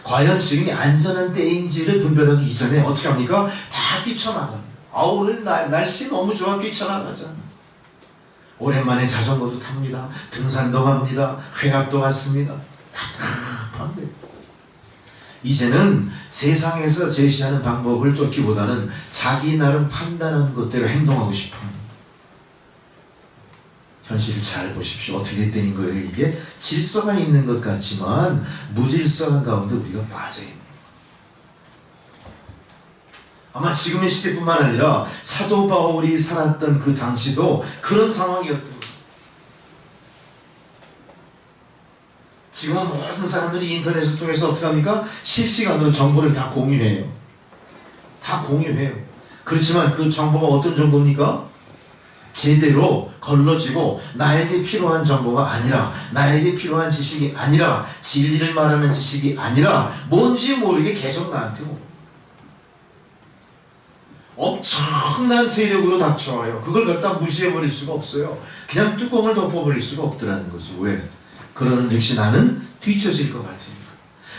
Speaker 1: 과연 지금이 안전한 때인지를 분별하기 이전에 어떻게 합니까? 다 뛰쳐나갑니다. 오늘 날씨 너무 좋아 뛰쳐나가자. 오랜만에 자전거도 탑니다. 등산도 갑니다. 회합도 갔습니다. 답답한데 이제는 세상에서 제시하는 방법을 쫓기보다는 자기 나름 판단하는 것대로 행동하고 싶어요. 현실을 잘 보십시오. 어떻게 되는 거예요? 이게 질서가 있는 것 같지만 무질서한 가운데 우리가 빠져있는 거예요. 아마 지금의 시대뿐만 아니라 사도 바울이 살았던 그 당시도 그런 상황이었던 것 같아요. 지금은 모든 사람들이 인터넷을 통해서 어떻게 합니까? 실시간으로 정보를 다 공유해요. 다 공유해요. 그렇지만 그 정보가 어떤 정보입니까? 제대로 걸러지고 나에게 필요한 정보가 아니라, 나에게 필요한 지식이 아니라, 진리를 말하는 지식이 아니라 뭔지 모르게 계속 나한테 오고 엄청난 세력으로 닥쳐와요. 그걸 갖다 무시해버릴 수가 없어요. 그냥 뚜껑을 덮어버릴 수가 없더라는 거죠. 왜? 그러는 즉시 나는 뒤처질 것 같으니까.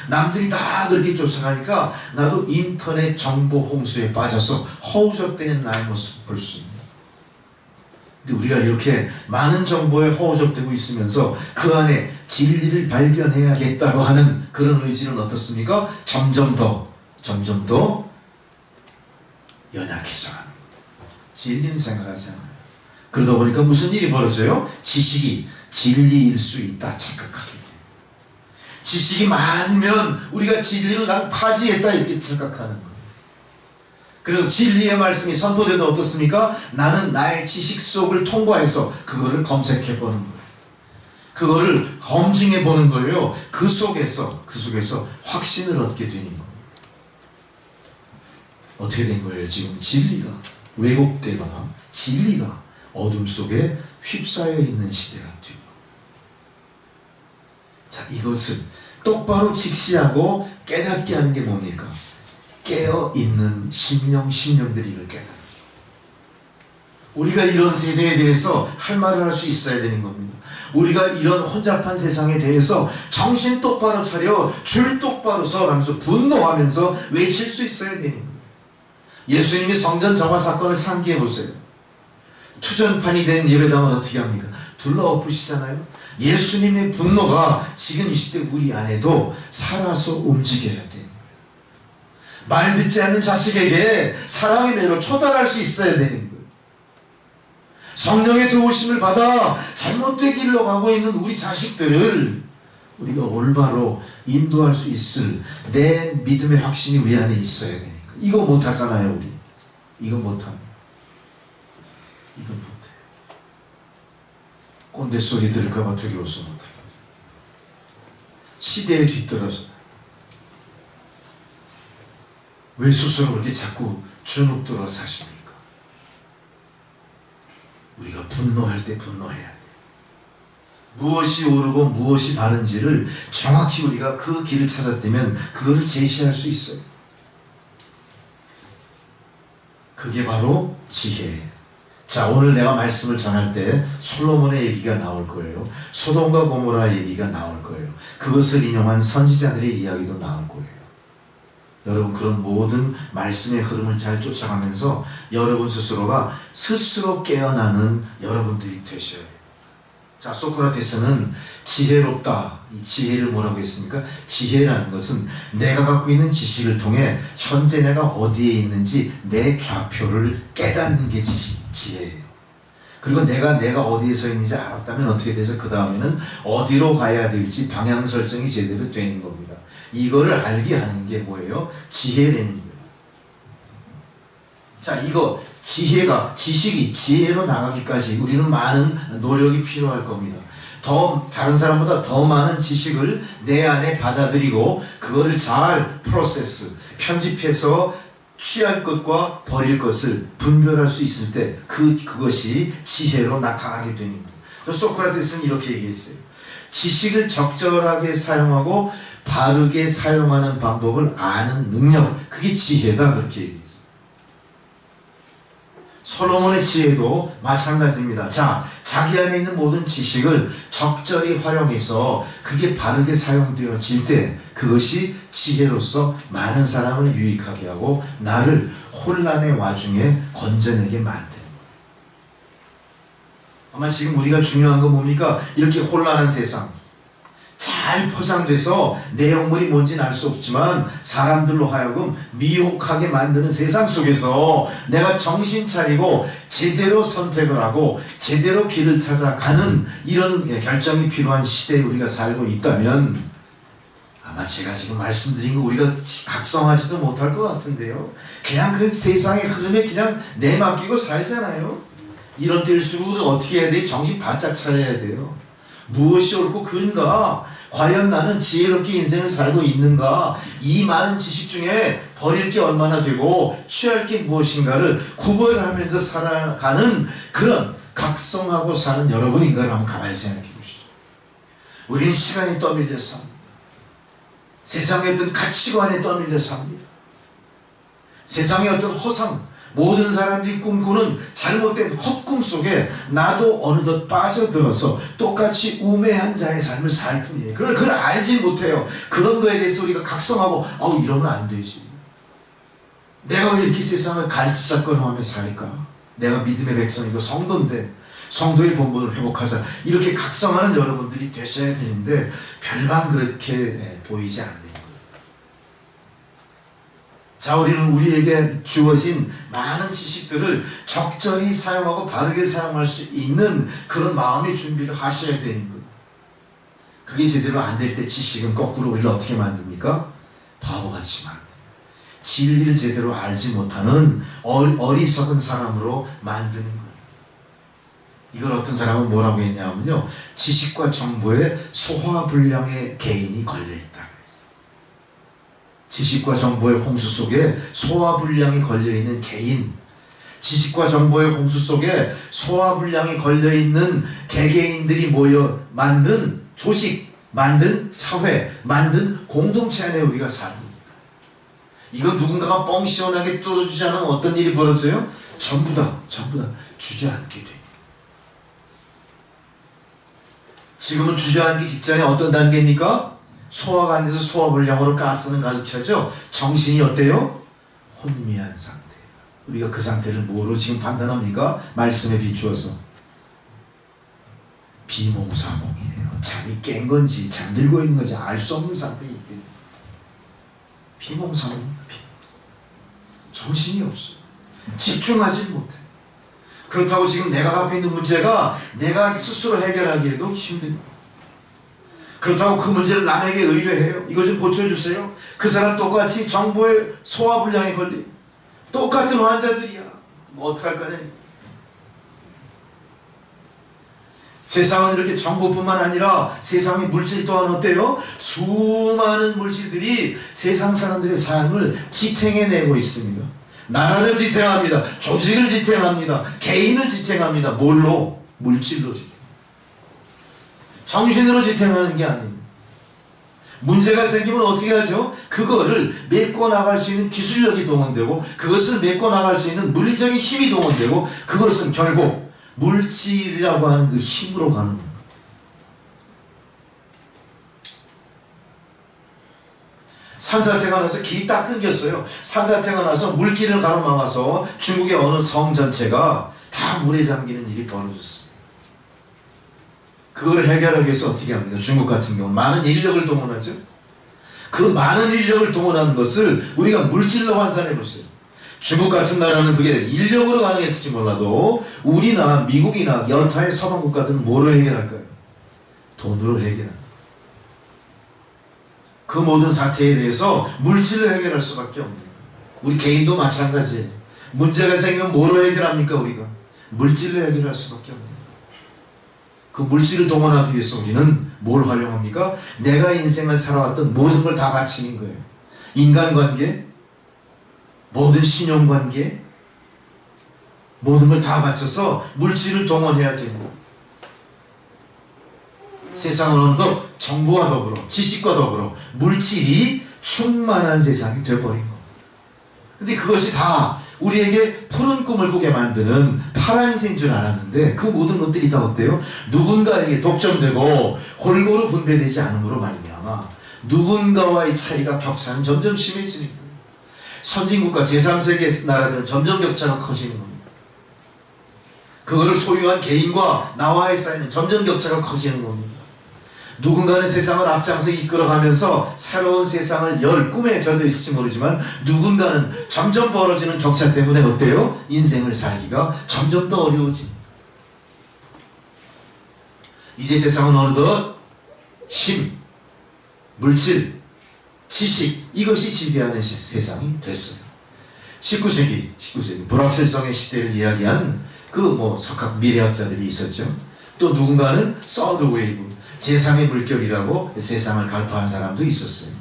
Speaker 1: 남들이 다 그렇게 쫓아가니까 나도 인터넷 정보 홍수에 빠져서 허우적대는 나의 모습 볼 수 있는. 근데 우리가 이렇게 많은 정보에 허우적대고 있으면서 그 안에 진리를 발견해야겠다고 하는 그런 의지는 어떻습니까? 점점 더 연약해져가는 거예요. 진리는 생각하지 않아요. 그러다 보니까 무슨 일이 벌어져요? 지식이 진리일 수 있다 착각하게 돼요. 지식이 많으면 우리가 진리를 난 파지했다 이렇게 착각하는 거예요. 그래서 진리의 말씀이 선포되도 어떻습니까? 나는 나의 지식 속을 통과해서 그거를 검색해 보는 거예요. 그거를 검증해 보는 거예요. 그 속에서 확신을 얻게 되는 거예요. 어떻게 된 거예요? 지금 진리가 왜곡되거나 진리가 어둠 속에 휩싸여 있는 시대가 되고. 자, 이것을 똑바로 직시하고 깨닫게 하는 게 뭡니까? 깨어있는 심령들이 이걸 깨닫는 거예요. 우리가 이런 세대에 대해서 할 말을 할 수 있어야 되는 겁니다. 우리가 이런 혼잡한 세상에 대해서 정신 똑바로 차려 줄 똑바로 서라면서 분노하면서 외칠 수 있어야 되는 거예요. 예수님이 성전 정화 사건을 상기해 보세요. 투전판이 된 예배당을 어떻게 합니까? 둘러엎으시잖아요. 예수님의 분노가 지금 이 시대 우리 안에도 살아서 움직여야 되는 거예요. 말 듣지 않는 자식에게 사랑의 매로 초달할 수 있어야 되는 거예요. 성령의 도우심을 받아 잘못된 길로 가고 있는 우리 자식들을 우리가 올바로 인도할 수 있을 내 믿음의 확신이 우리 안에 있어야 되는 거예요. 이거 못하잖아요. 우리 이거 못합니다. 이거 못해요. 꼰대 소리 들을까봐 두려워서 못해요. 시대에 뒤떨어져. 왜 스스로 그렇게 자꾸 주눅들어 사십니까? 우리가 분노할 때 분노해야 돼요. 무엇이 옳고 무엇이 바른지를 정확히 우리가 그 길을 찾았다면 그거를 제시할 수 있어요. 그게 바로 지혜예요. 자, 오늘 내가 말씀을 전할 때 솔로몬의 얘기가 나올 거예요. 소돔과 고모라 얘기가 나올 거예요. 그것을 인용한 선지자들의 이야기도 나올 거예요. 여러분, 그런 모든 말씀의 흐름을 잘 쫓아가면서 여러분 스스로 깨어나는 여러분들이 되셔야 돼요. 자, 소크라테스는 지혜롭다. 이 지혜를 뭐라고 했습니까? 지혜라는 것은 내가 갖고 있는 지식을 통해 현재 내가 어디에 있는지 내 좌표를 깨닫는 게 지혜예요. 그리고 내가 어디에 서 있는지 알았다면 어떻게 돼서 그 다음에는 어디로 가야 될지 방향 설정이 제대로 되는 겁니다. 이거를 알게 하는 게 뭐예요? 지혜라는 거예요. 자, 이거 지식이 지혜로 나가기까지 우리는 많은 노력이 필요할 겁니다. 다른 사람보다 더 많은 지식을 내 안에 받아들이고 그거를 잘 프로세스, 편집해서 취할 것과 버릴 것을 분별할 수 있을 때 그것이 지혜로 나타나게 되는 거예요. 소크라테스는 이렇게 얘기했어요. 지식을 적절하게 사용하고 바르게 사용하는 방법을 아는 능력, 그게 지혜다, 그렇게 얘기했어요. 솔로몬의 지혜도 마찬가지입니다. 자, 자기 안에 있는 모든 지식을 적절히 활용해서 그게 바르게 사용되어질 때 그것이 지혜로서 많은 사람을 유익하게 하고 나를 혼란의 와중에 건져내게 만드는 거예요. 아마 지금 우리가 중요한 건 뭡니까? 이렇게 혼란한 세상, 잘 포장돼서 내용물이 뭔지는 알 수 없지만 사람들로 하여금 미혹하게 만드는 세상 속에서 내가 정신 차리고 제대로 선택을 하고 제대로 길을 찾아가는 이런 결정이 필요한 시대에 우리가 살고 있다면 아마 제가 지금 말씀드린 거 우리가 각성하지도 못할 것 같은데요. 그냥 그 세상의 흐름에 그냥 내맡기고 살잖아요. 이런 때일수록 어떻게 해야 돼? 정신 바짝 차려야 돼요. 무엇이 옳고 그른가? 과연 나는 지혜롭게 인생을 살고 있는가? 이 많은 지식 중에 버릴 게 얼마나 되고 취할 게 무엇인가를 구별하면서 살아가는 그런 각성하고 사는 여러분인가를 한번 가만히 생각해 보시죠. 우리는 시간에 떠밀려 삽니다. 세상의 어떤 가치관에 떠밀려 삽니다. 세상의 어떤 허상, 모든 사람들이 꿈꾸는 잘못된 헛꿈 속에 나도 어느덧 빠져들어서 똑같이 우매한 자의 삶을 살 뿐이에요. 그걸 알지 못해요. 그런 거에 대해서 우리가 각성하고 이러면 안 되지. 내가 왜 이렇게 세상을 갈치작거림하며 살까? 내가 믿음의 백성이고 성도인데 성도의 본분을 회복하자. 이렇게 각성하는 여러분들이 되셔야 되는데 별반 그렇게 보이지 않는 거예요. 자, 우리는 우리에게 주어진 많은 지식들을 적절히 사용하고 바르게 사용할 수 있는 그런 마음의 준비를 하셔야 되는 거예요. 그게 제대로 안 될 때 지식은 거꾸로 우리를 어떻게 만듭니까? 바보같이 만듭니다. 진리를 제대로 알지 못하는 어리석은 사람으로 만드는 거예요. 이걸 어떤 사람은 뭐라고 했냐면요, 지식과 정보의 소화불량의 개인이 걸려있다. 지식과 정보의 홍수 속에 소화불량이 걸려있는 개인, 지식과 정보의 홍수 속에 소화불량이 걸려있는 개개인들이 모여 만든 조직, 만든 사회, 만든 공동체 안에 우리가 삽니다. 이거 누군가가 뻥 시원하게 뚫어주지 않으면 어떤 일이 벌어져요? 전부 다 주저앉게 돼요. 지금은 주저앉기 직전에 어떤 단계입니까? 소화가 안 돼서 소화불량으로 가스는 가득 차죠. 정신이 어때요? 혼미한 상태. 우리가 그 상태를 뭐로 지금 판단합니까? 말씀에 비추어서 비몽사몽이에요. 잠이 깬 건지 잠들고 있는 건지 알 수 없는 상태에 있대요. 비몽사몽입니다. 정신이 없어요. 집중하지 못해. 그렇다고 지금 내가 갖고 있는 문제가 내가 스스로 해결하기에도 힘듭니다. 그렇다고 그 문제를 남에게 의뢰해요. 이거 좀 고쳐주세요. 그 사람 똑같이 정보의 소화불량에 걸린 똑같은 환자들이야. 뭐 어떡할 거냐. 세상은 이렇게 정보뿐만 아니라 세상의 물질 또한 어때요? 수많은 물질들이 세상 사람들의 삶을 지탱해내고 있습니다. 나라를 지탱합니다. 조직을 지탱합니다. 개인을 지탱합니다. 뭘로? 물질로 지탱합니다. 정신으로 지탱하는 게 아닙니다. 문제가 생기면 어떻게 하죠? 그거를 메꿔나갈 수 있는 기술력이 동원되고 그것을 메꿔나갈 수 있는 물리적인 힘이 동원되고 그것은 결국 물질이라고 하는 그 힘으로 가는 겁니다. 산사태가 나서 길이 딱 끊겼어요. 산사태가 나서 물길을 가로막아서 중국의 어느 성 전체가 다 물에 잠기는 일이 벌어졌습니다. 그걸 해결하기 위해서 어떻게 합니까? 중국 같은 경우는 많은 인력을 동원하죠. 그 많은 인력을 동원하는 것을 우리가 물질로 환산해 보세요. 중국 같은 나라는 그게 인력으로 가능했을지 몰라도 우리나 미국이나 여타의 서방 국가들은 뭐로 해결할까요? 돈으로 해결합니다. 그 모든 사태에 대해서 물질로 해결할 수밖에 없는 거예요. 우리 개인도 마찬가지예요. 문제가 생기면 뭐로 해결합니까? 우리가 물질로 해결할 수밖에 없는 거예요. 그 물질을 동원하기 위해서 우리는 뭘 활용합니까? 내가 인생을 살아왔던 모든 걸 다 바치는 거예요. 인간관계, 모든 신용관계, 모든 걸 다 바쳐서 물질을 동원해야 되는 거예요. 세상은 어느덧 정보와 더불어 지식과 더불어 물질이 충만한 세상이 되어버린 겁니다. 근데 그것이 다 우리에게 푸른 꿈을 꾸게 만드는 파란새인 줄 알았는데 그 모든 것들이 다 어때요? 누군가에게 독점되고 골고루 분배되지 않음으로 말미암아 누군가와의 차이가 격차는 점점 심해지는 거예요. 선진국가 제3세계 나라들은 점점 격차가 커지는 겁니다. 그거를 소유한 개인과 나와의 사이는 점점 격차가 커지는 겁니다. 누군가는 세상을 앞장서 이끌어가면서 새로운 세상을 열 꿈에 젖어 있을지 모르지만 누군가는 점점 벌어지는 격차 때문에 어때요? 인생을 살기가 점점 더 어려워집니다. 이제 세상은 어느덧 힘, 물질, 지식 이것이 지배하는 세상이 됐어요. 19세기 불확실성의 시대를 이야기한 그 석학 미래학자들이 있었죠. 또 누군가는 서드 웨이브 제3의 물결이라고 세상을 갈파한 사람도 있었어요.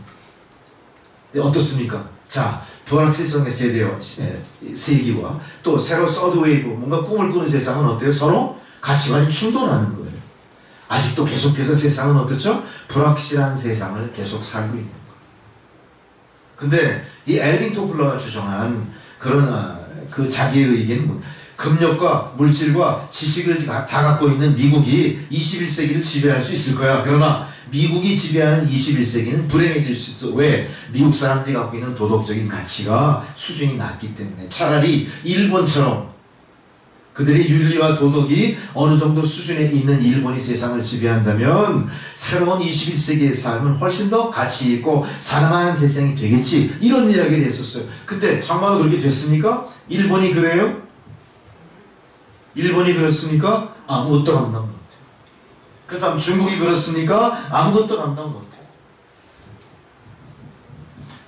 Speaker 1: 근데 어떻습니까? 자, 불확실성의 세기와 또 새로 서드 웨이브 뭔가 꿈을 꾸는 세상은 어때요? 서로 가치관이 충돌하는 거예요. 아직도 계속해서 세상은 어떻죠? 불확실한 세상을 계속 살고 있는 거예요. 근데 이 엘빈 토플러가 주장한 그런 그 자기의 의견은 금력과 물질과 지식을 다 갖고 있는 미국이 21세기를 지배할 수 있을 거야. 그러나 미국이 지배하는 21세기는 불행해질 수 있어. 왜? 미국 사람들이 갖고 있는 도덕적인 가치가 수준이 낮기 때문에. 차라리 일본처럼 그들의 윤리와 도덕이 어느 정도 수준에 있는 일본이 세상을 지배한다면 새로운 21세기의 삶은 훨씬 더 가치 있고 사랑하는 세상이 되겠지. 이런 이야기를 했었어요. 근데 정말로 그렇게 됐습니까? 일본이 그래요? 일본이 그렇습니까? 아무것도 안 나온 것 같아요. 그렇다면 중국이 그렇습니까? 아무것도 안 나온 것 같아요.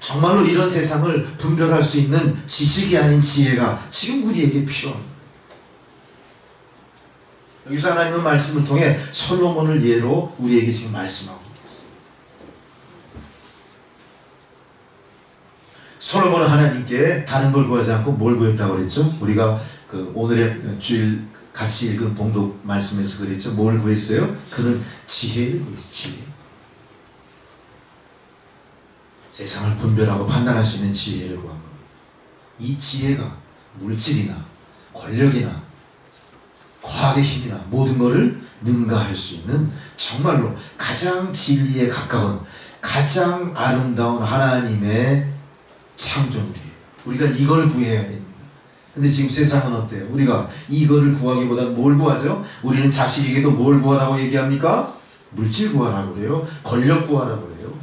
Speaker 1: 정말로 이런 세상을 분별할 수 있는 지식이 아닌 지혜가 지금 우리에게 필요합니다. 여기서 하나님은 말씀을 통해 솔로몬을 예로 우리에게 지금 말씀하고 있습니다. 솔로몬은 하나님께 다른 걸 구하지 않고 뭘 구했다고 그랬죠? 우리가 그 오늘의 주일 같이 읽은 봉독 말씀에서 그랬죠? 뭘 구했어요? 그는 지혜를 구했어요. 지혜. 세상을 분별하고 판단할 수 있는 지혜를 구한 겁니다. 이 지혜가 물질이나 권력이나 과학의 힘이나 모든 것을 능가할 수 있는 정말로 가장 진리에 가까운 가장 아름다운 하나님의 창조물이에요. 우리가 이걸 구해야 됩니다. 근데 지금 세상은 어때요? 우리가 이거를 구하기보다 뭘 구하죠? 우리는 자식에게도 뭘 구하라고 얘기합니까? 물질 구하라고 그래요. 권력 구하라고 그래요.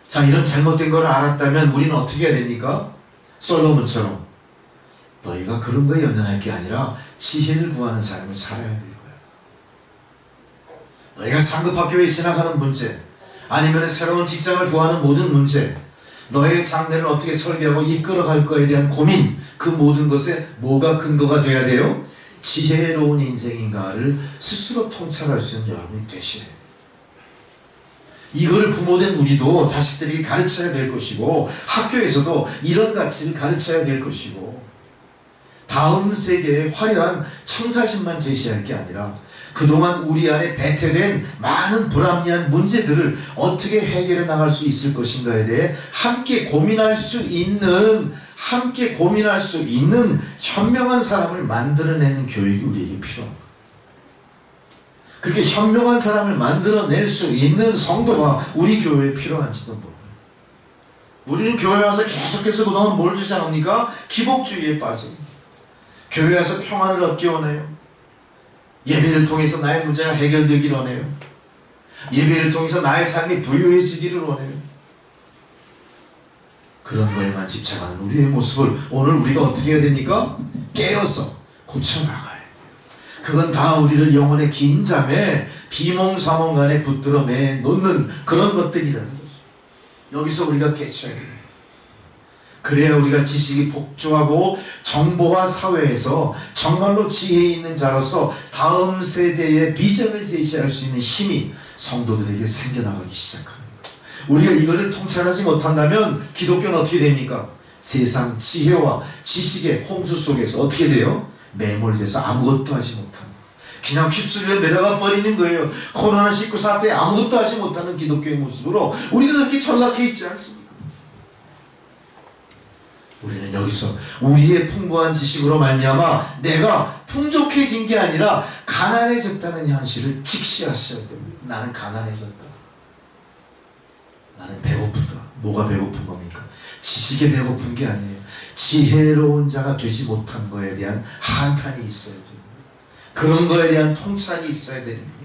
Speaker 1: 자, 이런 잘못된 걸 알았다면 우리는 어떻게 해야 됩니까? 솔로몬처럼 너희가 그런 거에 연연할 게 아니라 지혜를 구하는 삶을 살아야 될 거야. 너희가 상급 학교에 진학하는 문제, 아니면 새로운 직장을 구하는 모든 문제, 너의 장래를 어떻게 설계하고 이끌어갈 거에 대한 고민, 그 모든 것에 뭐가 근거가 돼야 돼요? 지혜로운 인생인가를 스스로 통찰할 수 있는 여러분이 되셔야 돼요. 이거를 부모된 우리도 자식들에게 가르쳐야 될 것이고, 학교에서도 이런 가치를 가르쳐야 될 것이고, 다음 세계의 화려한 청사진만 제시할 게 아니라 그동안 우리 안에 배태된 많은 불합리한 문제들을 어떻게 해결해 나갈 수 있을 것인가에 대해 함께 고민할 수 있는 현명한 사람을 만들어내는 교육이 우리에게 필요합니다. 그렇게 현명한 사람을 만들어낼 수 있는 성도가 우리 교회에 필요한지도 모릅니다. 우리는 교회 와서 계속해서 그동안 뭘 주장합니까? 기복주의에 빠집니다. 교회 와서 평안을 얻기 원해요. 예배를 통해서 나의 문제가 해결되기를 원해요. 예배를 통해서 나의 삶이 부유해지기를 원해요. 그런 거에만 집착하는 우리의 모습을 오늘 우리가 어떻게 해야 됩니까? 깨어서 고쳐나가야 돼요. 그건 다 우리를 영혼의 긴 잠에 비몽사몽간에 붙들어 내놓는 그런 것들이라는 거죠. 여기서 우리가 깨쳐야 돼요. 그래야 우리가 지식이 폭주하고 정보화 사회에서 정말로 지혜 있는 자로서 다음 세대의 비전을 제시할 수 있는 힘이 성도들에게 생겨나가기 시작합니다. 우리가 이거를 통찰하지 못한다면 기독교는 어떻게 됩니까? 세상 지혜와 지식의 홍수 속에서 어떻게 돼요? 매몰돼서 아무것도 하지 못합니다. 그냥 휩쓸려 내려가 버리는 거예요. 코로나19 사태에 아무것도 하지 못하는 기독교의 모습으로 우리가 그렇게 전락해 있지 않습니까? 우리는 여기서 우리의 풍부한 지식으로 말미암아 내가 풍족해진 게 아니라 가난해졌다는 현실을 직시하셔야 됩니다. 나는 가난해졌다. 나는 배고프다. 뭐가 배고픈 겁니까? 지식에 배고픈 게 아니에요. 지혜로운 자가 되지 못한 거에 대한 한탄이 있어야 됩니다. 그런 거에 대한 통찰이 있어야 됩니다.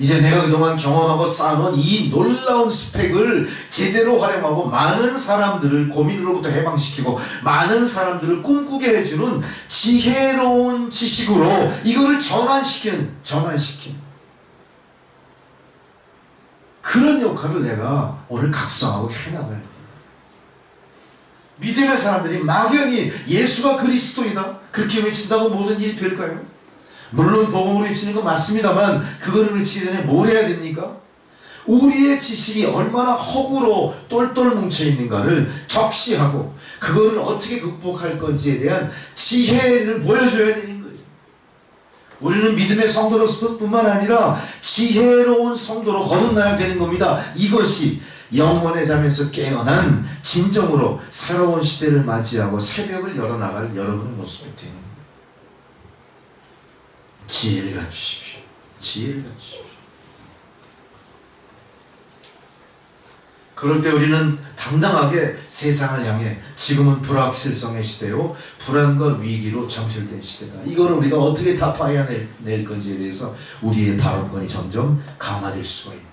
Speaker 1: 이제 내가 그동안 경험하고 쌓아놓은 이 놀라운 스펙을 제대로 활용하고 많은 사람들을 고민으로부터 해방시키고 많은 사람들을 꿈꾸게 해주는 지혜로운 지식으로 이거를 전환시키는 그런 역할을 내가 오늘 각성하고 해나가야 돼요. 믿음의 사람들이 막연히 예수가 그리스도이다 그렇게 외친다고 모든 일이 될까요? 물론 복음으로 외치는 건 맞습니다만 그거를 외치기 전에 뭘 해야 됩니까? 우리의 지식이 얼마나 허구로 똘똘 뭉쳐있는가를 적시하고 그거를 어떻게 극복할 건지에 대한 지혜를 보여줘야 되는 거예요. 우리는 믿음의 성도로서뿐만 아니라 지혜로운 성도로 거듭나야 되는 겁니다. 이것이 영혼의 잠에서 깨어난 진정으로 새로운 시대를 맞이하고 새벽을 열어나갈 여러분의 모습이 되는 거예요. 지혜를 갖추십시오. 지혜를 갖추십시오. 그럴 때 우리는 당당하게 세상을 향해, 지금은 불확실성의 시대요, 불안과 위기로 점철된 시대다, 이걸 우리가 어떻게 타파해야 낼 건지에 대해서 우리의 발언권이 점점 강화될 수가 있습니다.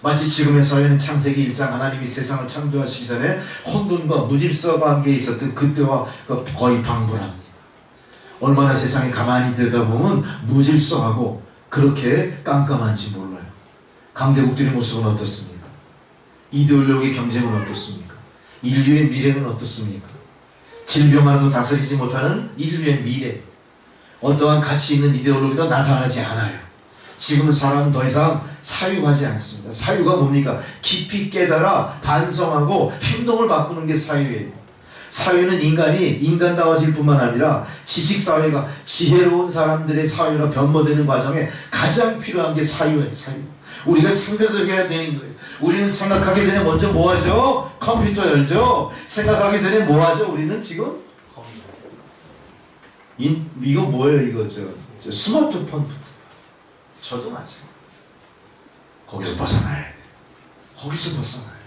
Speaker 1: 마치 지금의 사회는 창세기 1장 하나님이 세상을 창조하시기 전에 혼돈과 무질서 관계에 있었던 그때와 거의 방불합니다. 얼마나 세상에 가만히 들여다보면 무질서하고 그렇게 깜깜한지 몰라요. 강대국들의 모습은 어떻습니까? 이데올로기의 경쟁은 어떻습니까? 인류의 미래는 어떻습니까? 질병만도 다스리지 못하는 인류의 미래, 어떠한 가치 있는 이데올로기도 나타나지 않아요. 지금은 사람은 더 이상 사유하지 않습니다. 사유가 뭡니까? 깊이 깨달아 반성하고 행동을 바꾸는 게 사유예요. 사유는 인간이 인간다워질 뿐만 아니라 지식사회가 지혜로운 사람들의 사유로 변모되는 과정에 가장 필요한 게 사유예요. 사유. 우리가 생각을 해야 되는 거예요. 우리는 생각하기 전에 먼저 뭐 하죠? 컴퓨터 열죠? 생각하기 전에 뭐 하죠? 우리는 지금? 이거 뭐예요? 이거 저 스마트폰. 저도 마찬가지예요. 거기서 벗어나야 돼. 거기서 벗어나야 돼.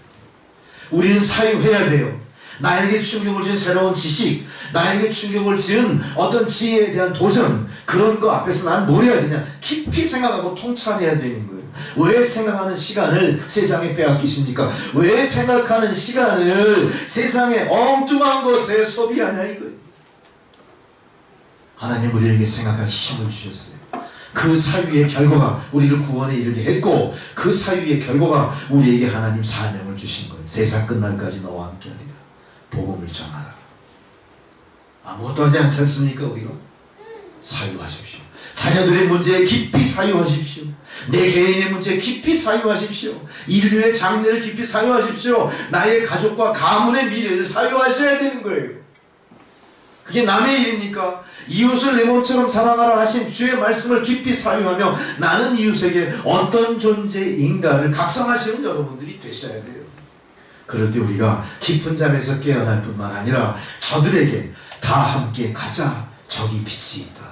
Speaker 1: 우리는 사유해야 돼요. 나에게 충격을 준 새로운 지식, 나에게 충격을 준 어떤 지혜에 대한 도전, 그런 거 앞에서 난 뭘 해야 되냐? 깊이 생각하고 통찰해야 되는 거예요. 왜 생각하는 시간을 세상에 빼앗기십니까? 왜 생각하는 시간을 세상의 엉뚱한 것에 소비하냐 이거예요. 하나님 우리에게 생각할 힘을 주셨어요. 그 사유의 결과가 우리를 구원에 이르게 했고, 그 사유의 결과가 우리에게 하나님 사명을 주신 거예요. 세상 끝날까지 너와 함께하리라. 복음을 전하라. 아무것도 하지 않지 않습니까? 우리가 사유하십시오. 자녀들의 문제에 깊이 사유하십시오. 내 개인의 문제에 깊이 사유하십시오. 인류의 장래를 깊이 사유하십시오. 나의 가족과 가문의 미래를 사유하셔야 되는 거예요. 그게 남의 일입니까? 이웃을 내 몸처럼 사랑하라 하신 주의 말씀을 깊이 사유하며 나는 이웃에게 어떤 존재인가를 각성하시는 여러분들이 되셔야 돼요. 그럴 때 우리가 깊은 잠에서 깨어날 뿐만 아니라 저들에게 다 함께 가자, 저기 빛이 있다,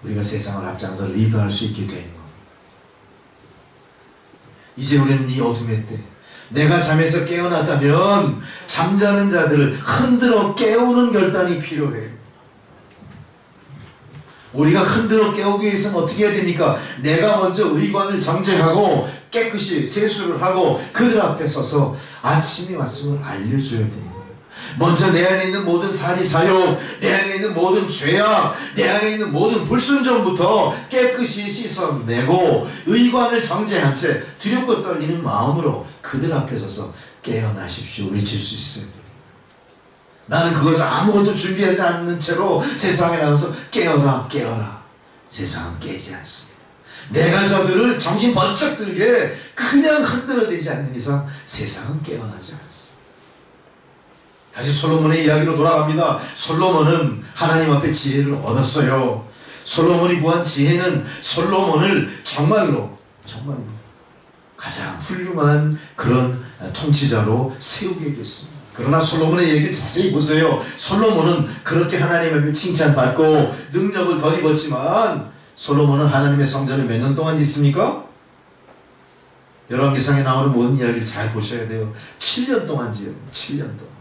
Speaker 1: 우리가 세상을 앞장서 리더할 수 있게 되는 겁니다. 이제 우리는 이 어둠의 때, 내가 잠에서 깨어났다면 잠자는 자들을 흔들어 깨우는 결단이 필요해요. 우리가 흔들어 깨우기 위해서는 어떻게 해야 됩니까? 내가 먼저 의관을 정제하고 깨끗이 세수를 하고 그들 앞에 서서 아침이 왔음을 알려줘야 됩니다. 먼저 내 안에 있는 모든 사리사욕, 내 안에 있는 모든 죄악, 내 안에 있는 모든 불순종부터 깨끗이 씻어내고 의관을 정제한 채 두렵고 떨리는 마음으로 그들 앞에 서서 깨어나십시오 외칠 수 있어요. 나는 그것을 아무것도 준비하지 않는 채로 세상에 나가서 깨어라 깨어라. 세상은 깨지 않습니다. 내가 저들을 정신 번쩍 들게 그냥 흔들어대지 않는 이상 세상은 깨어나지 않습니다. 다시 솔로몬의 이야기로 돌아갑니다. 솔로몬은 하나님 앞에 지혜를 얻었어요. 솔로몬이 구한 지혜는 솔로몬을 정말로 가장 훌륭한 그런 통치자로 세우게 됐습니다. 그러나 솔로몬의 얘기를 자세히 보세요. 솔로몬은 그렇게 하나님 앞에 칭찬받고 능력을 더 입었지만 솔로몬은 하나님의 성전을 몇 년 동안 짓습니까? 열왕기상에 나오는 모든 이야기를 잘 보셔야 돼요. 7년 동안 지어요. 7년 동안.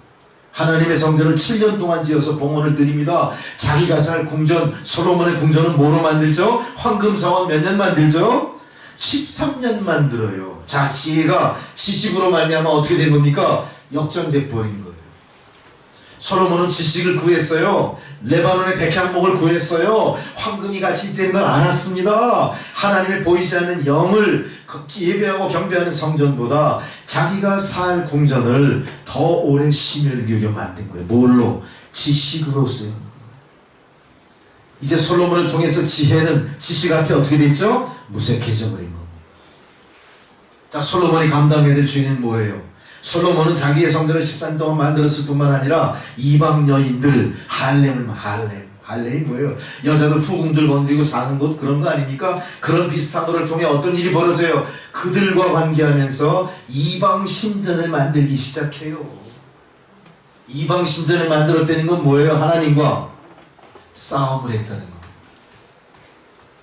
Speaker 1: 하나님의 성전을 7년 동안 지어서 봉헌을 드립니다. 자기가 살 궁전, 솔로몬의 궁전은 뭐로 만들죠? 황금사원 몇 년 만들죠? 13년 만들어요. 자, 지혜가 지식으로 말미암아 어떻게 된 겁니까? 역전돼 버린 거예요. 솔로몬은 지식을 구했어요. 레바논의 백향목을 구했어요. 황금이 같이 있다는 걸 알았습니다. 하나님의 보이지 않는 영을 예배하고 경배하는 성전보다 자기가 살 궁전을 더 오래 심혈을 기울여 만든 거예요. 뭘로? 지식으로서요. 이제 솔로몬을 통해서 지혜는 지식 앞에 어떻게 됐죠? 무색해져 버린 겁니다. 자, 솔로몬이 감당해야 될 주인은 뭐예요? 솔로몬은 자기의 성전을 13년 동안 만들었을 뿐만 아니라 이방 여인들 할렘 할례이 뭐예요? 여자들 후궁들 건드리고 사는 것 그런 거 아닙니까? 그런 비슷한 거를 통해 어떤 일이 벌어져요? 그들과 관계하면서 이방 신전을 만들기 시작해요. 이방 신전을 만들었다는 건 뭐예요? 하나님과 싸움을 했다는 거.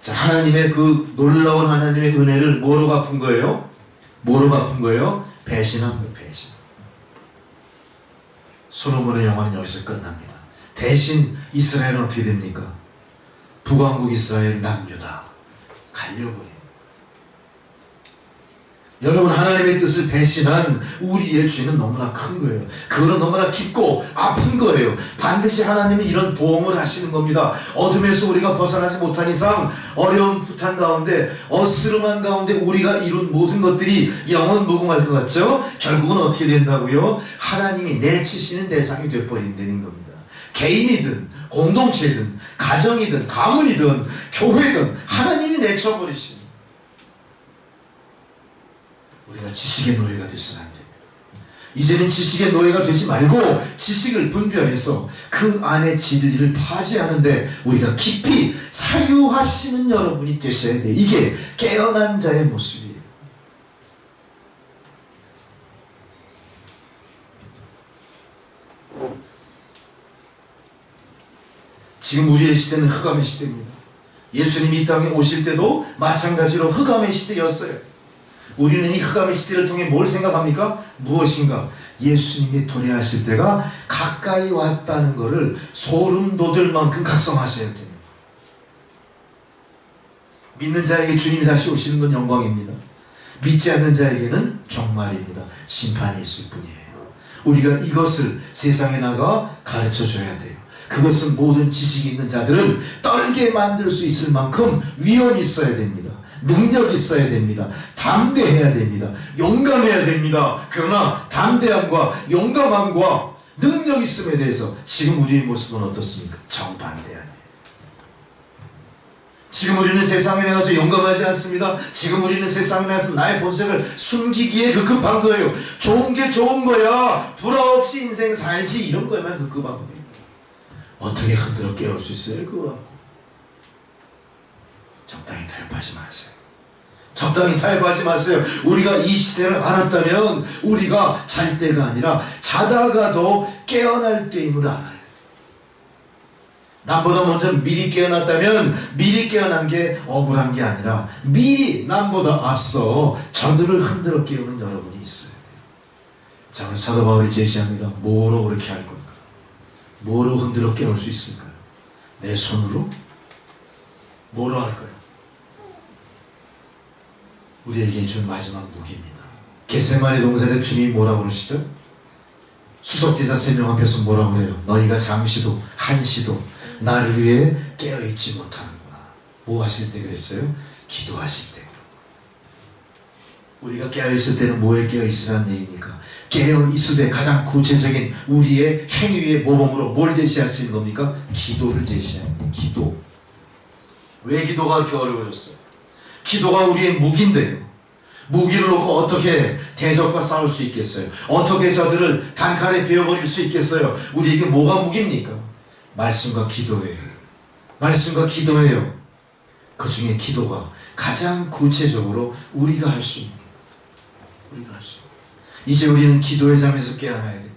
Speaker 1: 자, 하나님의 그 놀라운 하나님의 은혜를 뭐로 갚은 거예요? 뭐로 갚은 거예요? 배신한 거예요. 배신. 솔로몬의 영화는 여기서 끝납니다. 대신 이스라엘은 어떻게 됩니까? 북왕국 이스라엘 남유다 갈려버려요. 여러분, 하나님의 뜻을 배신한 우리의 죄는 너무나 큰 거예요. 그거는 너무나 깊고 아픈 거예요. 반드시 하나님이 이런 보험을 하시는 겁니다. 어둠에서 우리가 벗어나지 못한 이상 어려운 부탄 가운데 어스름한 가운데 우리가 이룬 모든 것들이 영원 무궁할 것 같죠? 결국은 어떻게 된다고요? 하나님이 내치시는 대상이 되어버린다는 겁니다. 개인이든 공동체든 가정이든 가문이든 교회든 하나님이 내쳐버리시는, 우리가 지식의 노예가 되서는 안 됩니다. 이제는 지식의 노예가 되지 말고 지식을 분별해서 그 안에 진리를 파지하는데 우리가 깊이 사유하시는 여러분이 되셔야 돼요. 이게 깨어난 자의 모습이에요. 지금 우리의 시대는 흑암의 시대입니다. 예수님이 이 땅에 오실 때도 마찬가지로 흑암의 시대였어요. 우리는 이 흑암의 시대를 통해 뭘 생각합니까? 무엇인가? 예수님이 도래하실 때가 가까이 왔다는 것을 소름 돋을 만큼 각성하셔야 됩니다. 믿는 자에게 주님이 다시 오시는 건 영광입니다. 믿지 않는 자에게는 종말입니다. 심판이 있을 뿐이에요. 우리가 이것을 세상에 나가 가르쳐줘야 돼요. 그것은 모든 지식이 있는 자들은 떨게 만들 수 있을 만큼 위엄이 있어야 됩니다. 능력이 있어야 됩니다. 담대해야 됩니다. 용감해야 됩니다. 그러나 담대함과 용감함과 능력 있음에 대해서 지금 우리의 모습은 어떻습니까? 정반대하네요. 지금 우리는 세상에 나가서 용감하지 않습니다. 지금 우리는 세상에 나가서 나의 본색을 숨기기에 급급한 거예요. 좋은 게 좋은 거야. 불화 없이 인생 살지, 이런 거에만 급급한 거예요. 어떻게 흔들어 깨울 수 있어요? 그거 갖고. 적당히 타협하지 마세요. 적당히 타협하지 마세요. 우리가 이 시대를 알았다면 우리가 잘 때가 아니라 자다가도 깨어날 때임을 알아요. 남보다 먼저 미리 깨어났다면 미리 깨어난 게 억울한 게 아니라 미리 남보다 앞서 저들을 흔들어 깨우는 여러분이 있어요. 자, 오늘 사도 바울이 제시합니다. 뭐로 그렇게 할 건가? 뭐로 흔들어 깨울 수 있을까요? 내 손으로? 뭐로 할까요? 우리에게 준 마지막 무기입니다. 겟세마네 동산에 주님이 뭐라고 그러시죠? 수석제자 3명 앞에서 뭐라고 그래요? 너희가 잠시도 한시도 나를 위해 깨어있지 못하는구나. 뭐 하실 때 그랬어요? 기도하실 때. 우리가 깨어있을 때는 뭐에 깨어있으라는 얘기입니까? 깨어있을 때 가장 구체적인 우리의 행위의 모범으로 뭘 제시하시는 겁니까? 기도를 제시합니다. 기도. 왜 기도가 그렇게 어려워졌어요? 기도가 우리의 무기인데요. 무기를 놓고 어떻게 대적과 싸울 수 있겠어요? 어떻게 저들을 단칼에 베어버릴 수 있겠어요? 우리에게 뭐가 무기입니까? 말씀과 기도예요. 말씀과 기도예요. 그 중에 기도가 가장 구체적으로 우리가 할 수 있는 거예요. 우리가 할 수 있는 거예요. 이제 우리는 기도의 잠에서 깨어나야 됩니다.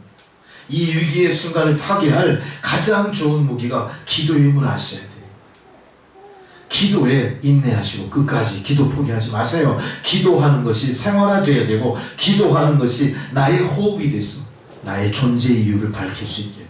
Speaker 1: 이 위기의 순간을 타개할 가장 좋은 무기가 기도임을 아셔야 돼요. 기도에 인내하시고 끝까지 기도 포기하지 마세요. 기도하는 것이 생활화되어야 되고 기도하는 것이 나의 호흡이 돼서 나의 존재 이유를 밝힐 수 있게 돼요.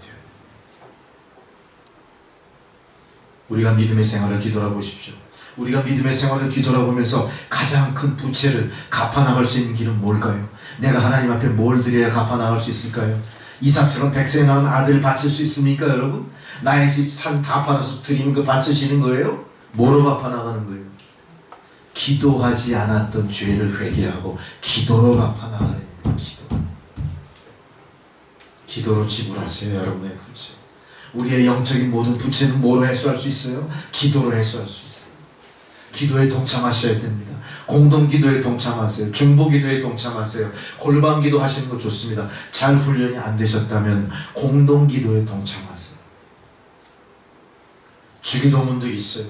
Speaker 1: 우리가 믿음의 생활을 뒤돌아보십시오. 우리가 믿음의 생활을 뒤돌아보면서 가장 큰 부채를 갚아나갈 수 있는 길은 뭘까요? 내가 하나님 앞에 뭘 드려야 갚아나갈 수 있을까요? 이삭처럼 100세에 낳은 아들을 바칠 수 있습니까, 여러분? 나의 집 산 다 팔아서 드리는 거 바치시는 거예요? 뭐로 갚아나가는 거예요? 기도하지 않았던 죄를 회개하고 기도로 갚아나가는 거예요. 기도로 지불하세요, 여러분의 부채. 우리의 영적인 모든 부채는 뭐로 해소할 수 있어요? 기도로 해소할 수 있어요. 기도에 동참하셔야 됩니다. 공동기도에 동참하세요. 중보기도에 동참하세요. 골방기도 하시는 거 좋습니다. 잘 훈련이 안 되셨다면 공동기도에 동참하세요. 주기도문도 있어요.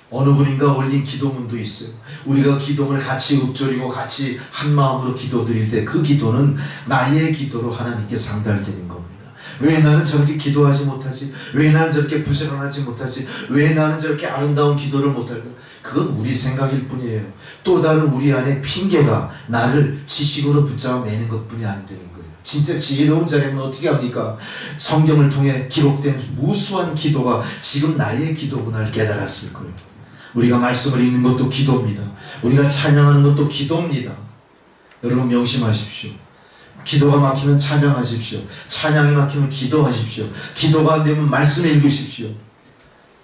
Speaker 1: 어느 분인가 올린 기도문도 있어요. 우리가 기도문을 같이 읊조리고 같이 한 마음으로 기도 드릴 때 그 기도는 나의 기도로 하나님께 상달되는 겁니다. 왜 나는 저렇게 기도하지 못하지? 왜 나는 저렇게 부지런하지 못하지? 왜 나는 저렇게 아름다운 기도를 못할까? 그건 우리 생각일 뿐이에요. 또 다른 우리 안에 핑계가 나를 지식으로 붙잡아 매는 것뿐이 안 되는 거예요. 진짜 지혜로운 자라면 어떻게 합니까? 성경을 통해 기록된 무수한 기도가 지금 나의 기도구나를 깨달았을 거예요. 우리가 말씀을 읽는 것도 기도입니다. 우리가 찬양하는 것도 기도입니다. 여러분 명심하십시오. 기도가 막히면 찬양하십시오. 찬양이 막히면 기도하십시오. 기도가 안 되면 말씀을 읽으십시오.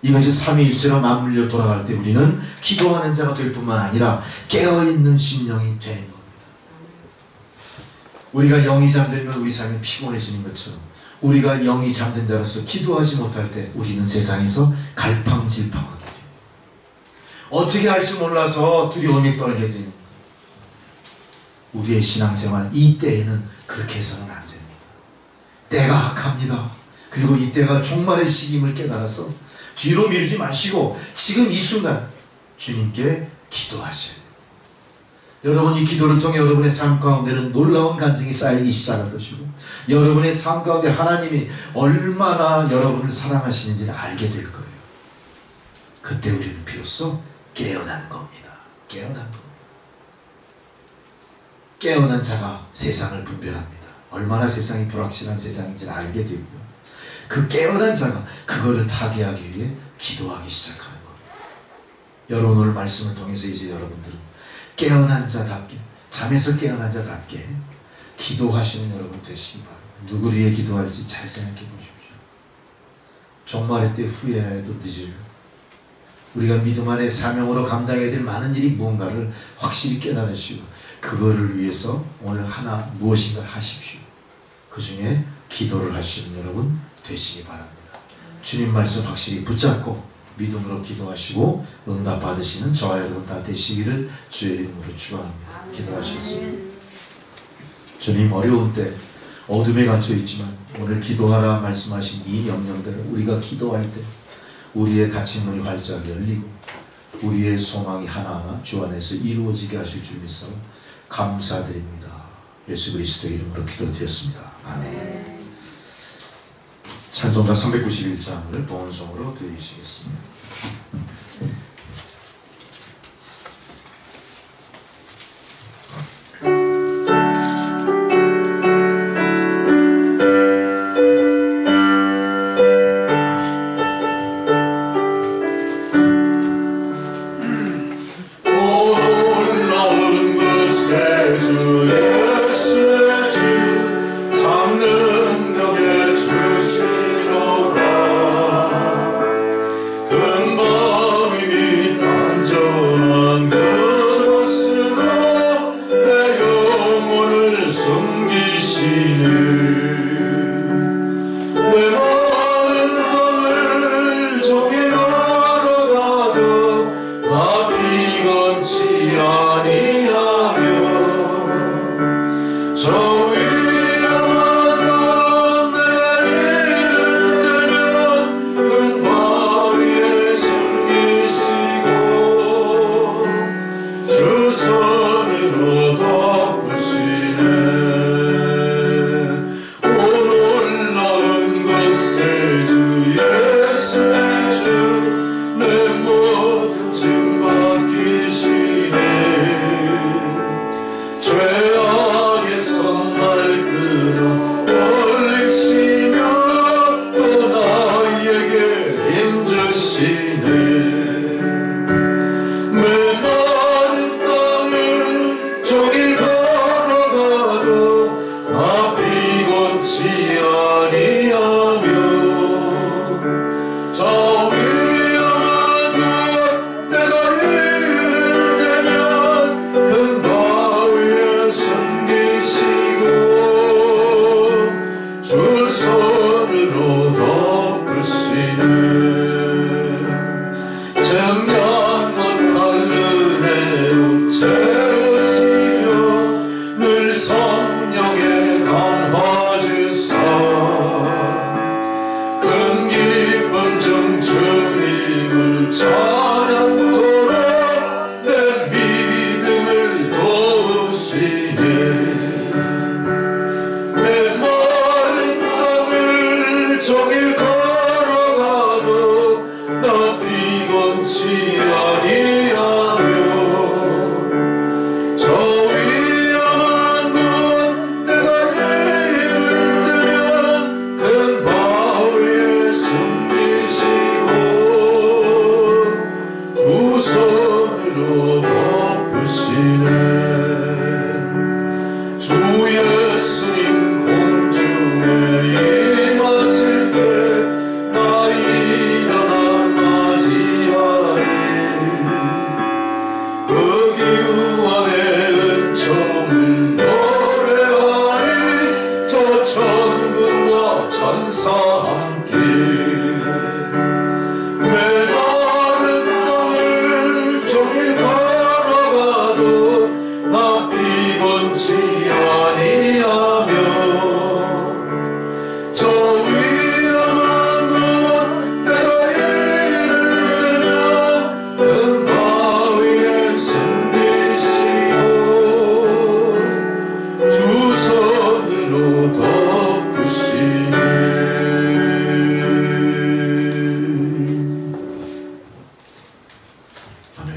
Speaker 1: 이것이 삼위일체로 맞물려 돌아갈 때 우리는 기도하는 자가 될 뿐만 아니라 깨어있는 심령이 되는 겁니다. 우리가 영이 잠들면 우리 삶이 피곤해지는 것처럼 우리가 영이 잠든 자로서 기도하지 못할 때 우리는 세상에서 갈팡질팡하게 돼요. 어떻게 할 줄 몰라서 두려움이 떨게 되는 거예요. 우리의 신앙생활 이때에는 그렇게 해서는 안 됩니다. 때가 악합니다. 그리고 이때가 종말의 시기임을 깨달아서 뒤로 미루지 마시고 지금 이 순간 주님께 기도하셔야 돼요. 여러분 이 기도를 통해 여러분의 삶 가운데는 놀라운 간증이 쌓이기 시작할 것이고 여러분의 삶 가운데 하나님이 얼마나 여러분을 사랑하시는지를 알게 될 거예요. 그때 우리는 비로소 깨어난 겁니다. 깨어난 겁니다. 깨어난 자가 세상을 분별합니다. 얼마나 세상이 불확실한 세상인지를 알게 되고요. 그 깨어난 자가 그거를 타개하기 위해 기도하기 시작하는 겁니다. 여러분 오늘 말씀을 통해서 이제 여러분들은 깨어난 자답게 잠에서 깨어난 자답게 기도하시는 여러분 되시기 바랍니다. 누구를 위해 기도할지 잘 생각해 보십시오. 종말의 때 후회해도 늦어요. 우리가 믿음 안에 사명으로 감당해야 될 많은 일이 무언가를 확실히 깨달으시고 그거를 위해서 오늘 하나 무엇인가 하십시오. 그 중에 기도를 하시는 여러분 되시기 바랍니다. 주님 말씀 확실히 붙잡고 믿음으로 기도하시고 응답 받으시는 저와 여러분 다 되시기를 주의 이름으로 축원합니다. 기도하시겠습니다. 주님 어려운 때 어둠에 갇혀 있지만 오늘 기도하라 말씀하신 이 명령대로 우리가 기도할 때 우리의 닫힌 문이 활짝 열리고 우리의 소망이 하나하나 주 안에서 이루어지게 하실 줄 믿어 감사드립니다. 예수 그리스도의 이름으로 기도드렸습니다. 아멘. 찬송가 391장을 보온성으로 드리시겠습니다.
Speaker 3: 큰 기쁨 중 주님
Speaker 1: 찬양토록 내 믿음을 도우시네. 메마른 땅을 종일 걸어가도 나 비건치 아니하며 저 위험한 곳 내가 해를 뜨면 큰 바위에 숨기시고 두 손으로 덮으시네. 주 예수님 공중에 임하실 때 나 일어나 맞이하리. 그 기후안의 은총을 노래하리. 저 천군과 천사 함께 메마른 땅을 종일 걸어가도 나 비건치 아니하며 저 위험한 곳 내가 이를 뜨면 큰 바위에 숨기시고 주 손으로 덮으시네. 아멘.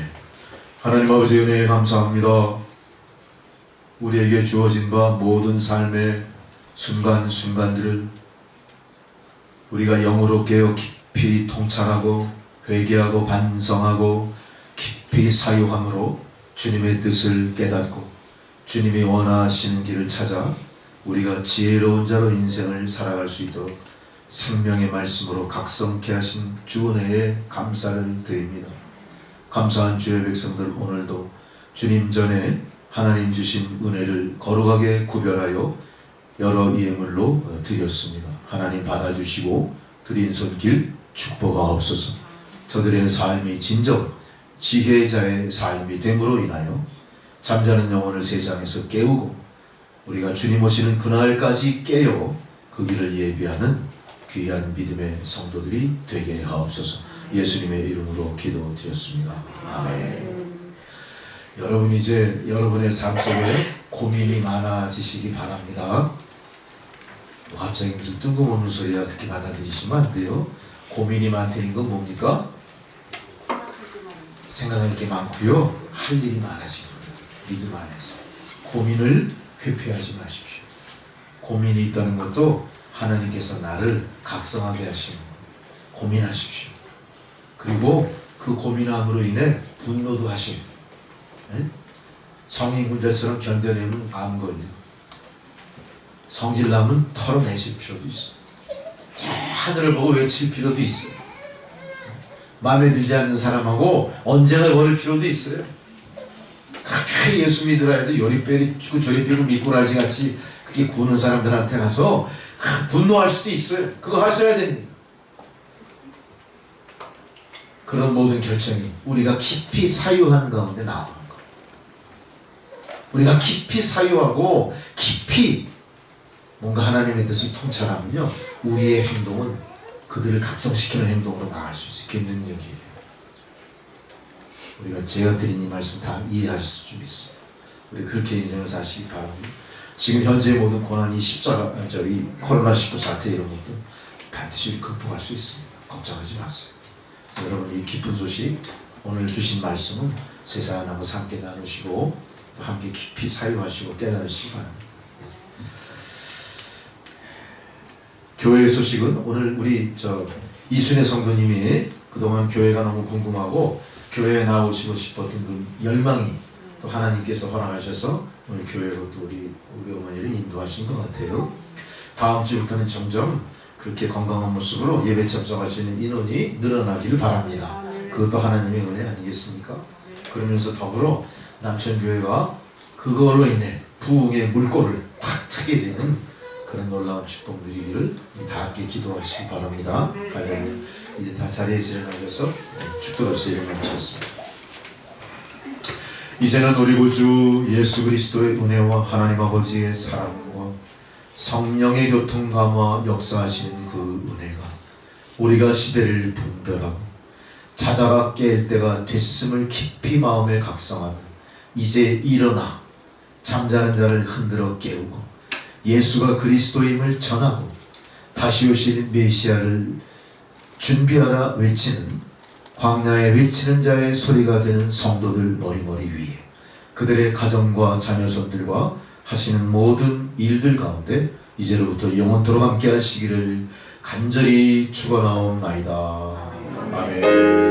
Speaker 1: 하나님 아버지 은혜에 감사합니다. 우리에게 주어진 바 모든 삶의 순간순간들을 우리가 영으로 깨어 깊이 통찰하고 회개하고 반성하고 깊이 사유함으로 주님의 뜻을 깨닫고 주님이 원하시는 길을 찾아 우리가 지혜로운 자로 인생을 살아갈 수 있도록 생명의 말씀으로 각성케 하신 주 은혜에 감사를 드립니다. 감사한 주의 백성들, 오늘도 주님 전에 하나님 주신 은혜를 거룩하게 구별하여 여러 예물로 드렸습니다. 하나님 받아주시고 드린 손길 축복하옵소서. 저들의 삶이 진정 지혜자의 삶이 됨으로 인하여 잠자는 영혼을 세상에서 깨우고 우리가 주님 오시는 그날까지 깨어 그 길을 예비하는 귀한 믿음의 성도들이 되게 하옵소서. 예수님의 이름으로 기도드렸습니다. 아멘. 여러분, 이제 여러분의 삶 속에 고민이 많아지시기 바랍니다. 갑자기 무슨 뜬금없는 소리야 그렇게 받아들이시면 안 돼요. 고민이 많다는 건 뭡니까? 생각할 게 많고요, 할 일이 많아지는 거예요. 믿음 안에서 고민을 회피하지 마십시오. 고민이 있다는 것도 하나님께서 나를 각성하게 하시는 거예요. 고민하십시오. 그리고 그 고민함으로 인해 분노도 하시고, 성인군자처럼 견뎌내면 안 걸려요. 성질나면 털어내실 필요도 있어. 저 하늘을 보고 외칠 필요도 있어요. 마음에 들지 않는 사람하고 언제나 버릴 필요도 있어요. 그렇게 예수 믿으라 해도 요리빼리 조리빼고 미꾸라지 같이 그렇게 구는 사람들한테 가서 분노할 수도 있어요. 그거 하셔야 됩니다. 그런 모든 결정이 우리가 깊이 사유하는 가운데 나오는 거예요. 우리가 깊이 사유하고 깊이 뭔가 하나님의 뜻을 통찰하면요, 우리의 행동은 그들을 각성시키는 행동으로 나갈 수 있게 능력이에요. 우리가 제가 드린 이 말씀 다 이해하실 수 있습니다. 우리 그렇게 인생을 사시기 바랍니다. 지금 현재의 모든 고난이 이 코로나19 사태 이런 것도 반드시 극복할 수 있습니다. 걱정하지 마세요. 그래서 여러분, 이 기쁜 소식, 오늘 주신 말씀은 세상 하나님과 함께 나누시고 또 함께 깊이 사유하시고 깨달으시기 바랍니다. 교회의 소식은 오늘 우리 이순혜 성도님이 그동안 교회가 너무 궁금하고 교회에 나오시고 싶었던 그 열망이 또 하나님께서 허락하셔서 오늘 교회로 또 우리 어머니를 인도하신 것 같아요. 다음 주부터는 점점 그렇게 건강한 모습으로 예배 참석하시는 인원이 늘어나기를 바랍니다. 그것도 하나님의 은혜 아니겠습니까? 그러면서 더불어 남천교회가 그걸로 인해 부흥의 물꼬를 탁 트게 되는 그런 놀라운 축복 누리기를 다 함께 기도하시기 바랍니다. 할렐루야. 이제 다 자리에서 일어나셔서 축도로서 일어나셨습니다. 이제는 우리 구주 예수 그리스도의 은혜와 하나님 아버지의 사랑과 성령의 교통감화 역사하시는 그 은혜가 우리가 시대를 분별하고 자다가 깰 때가 됐음을 깊이 마음에 각성하며 이제 일어나 잠자는 자를 흔들어 깨우고 예수가 그리스도임을 전하고 다시 오실 메시아를 준비하라 외치는 광야에 외치는 자의 소리가 되는 성도들 머리머리 위에 그들의 가정과 자녀손들과 하시는 모든 일들 가운데 이제로부터 영원토록 함께 하시기를 간절히 축원하옵나이다. 아멘.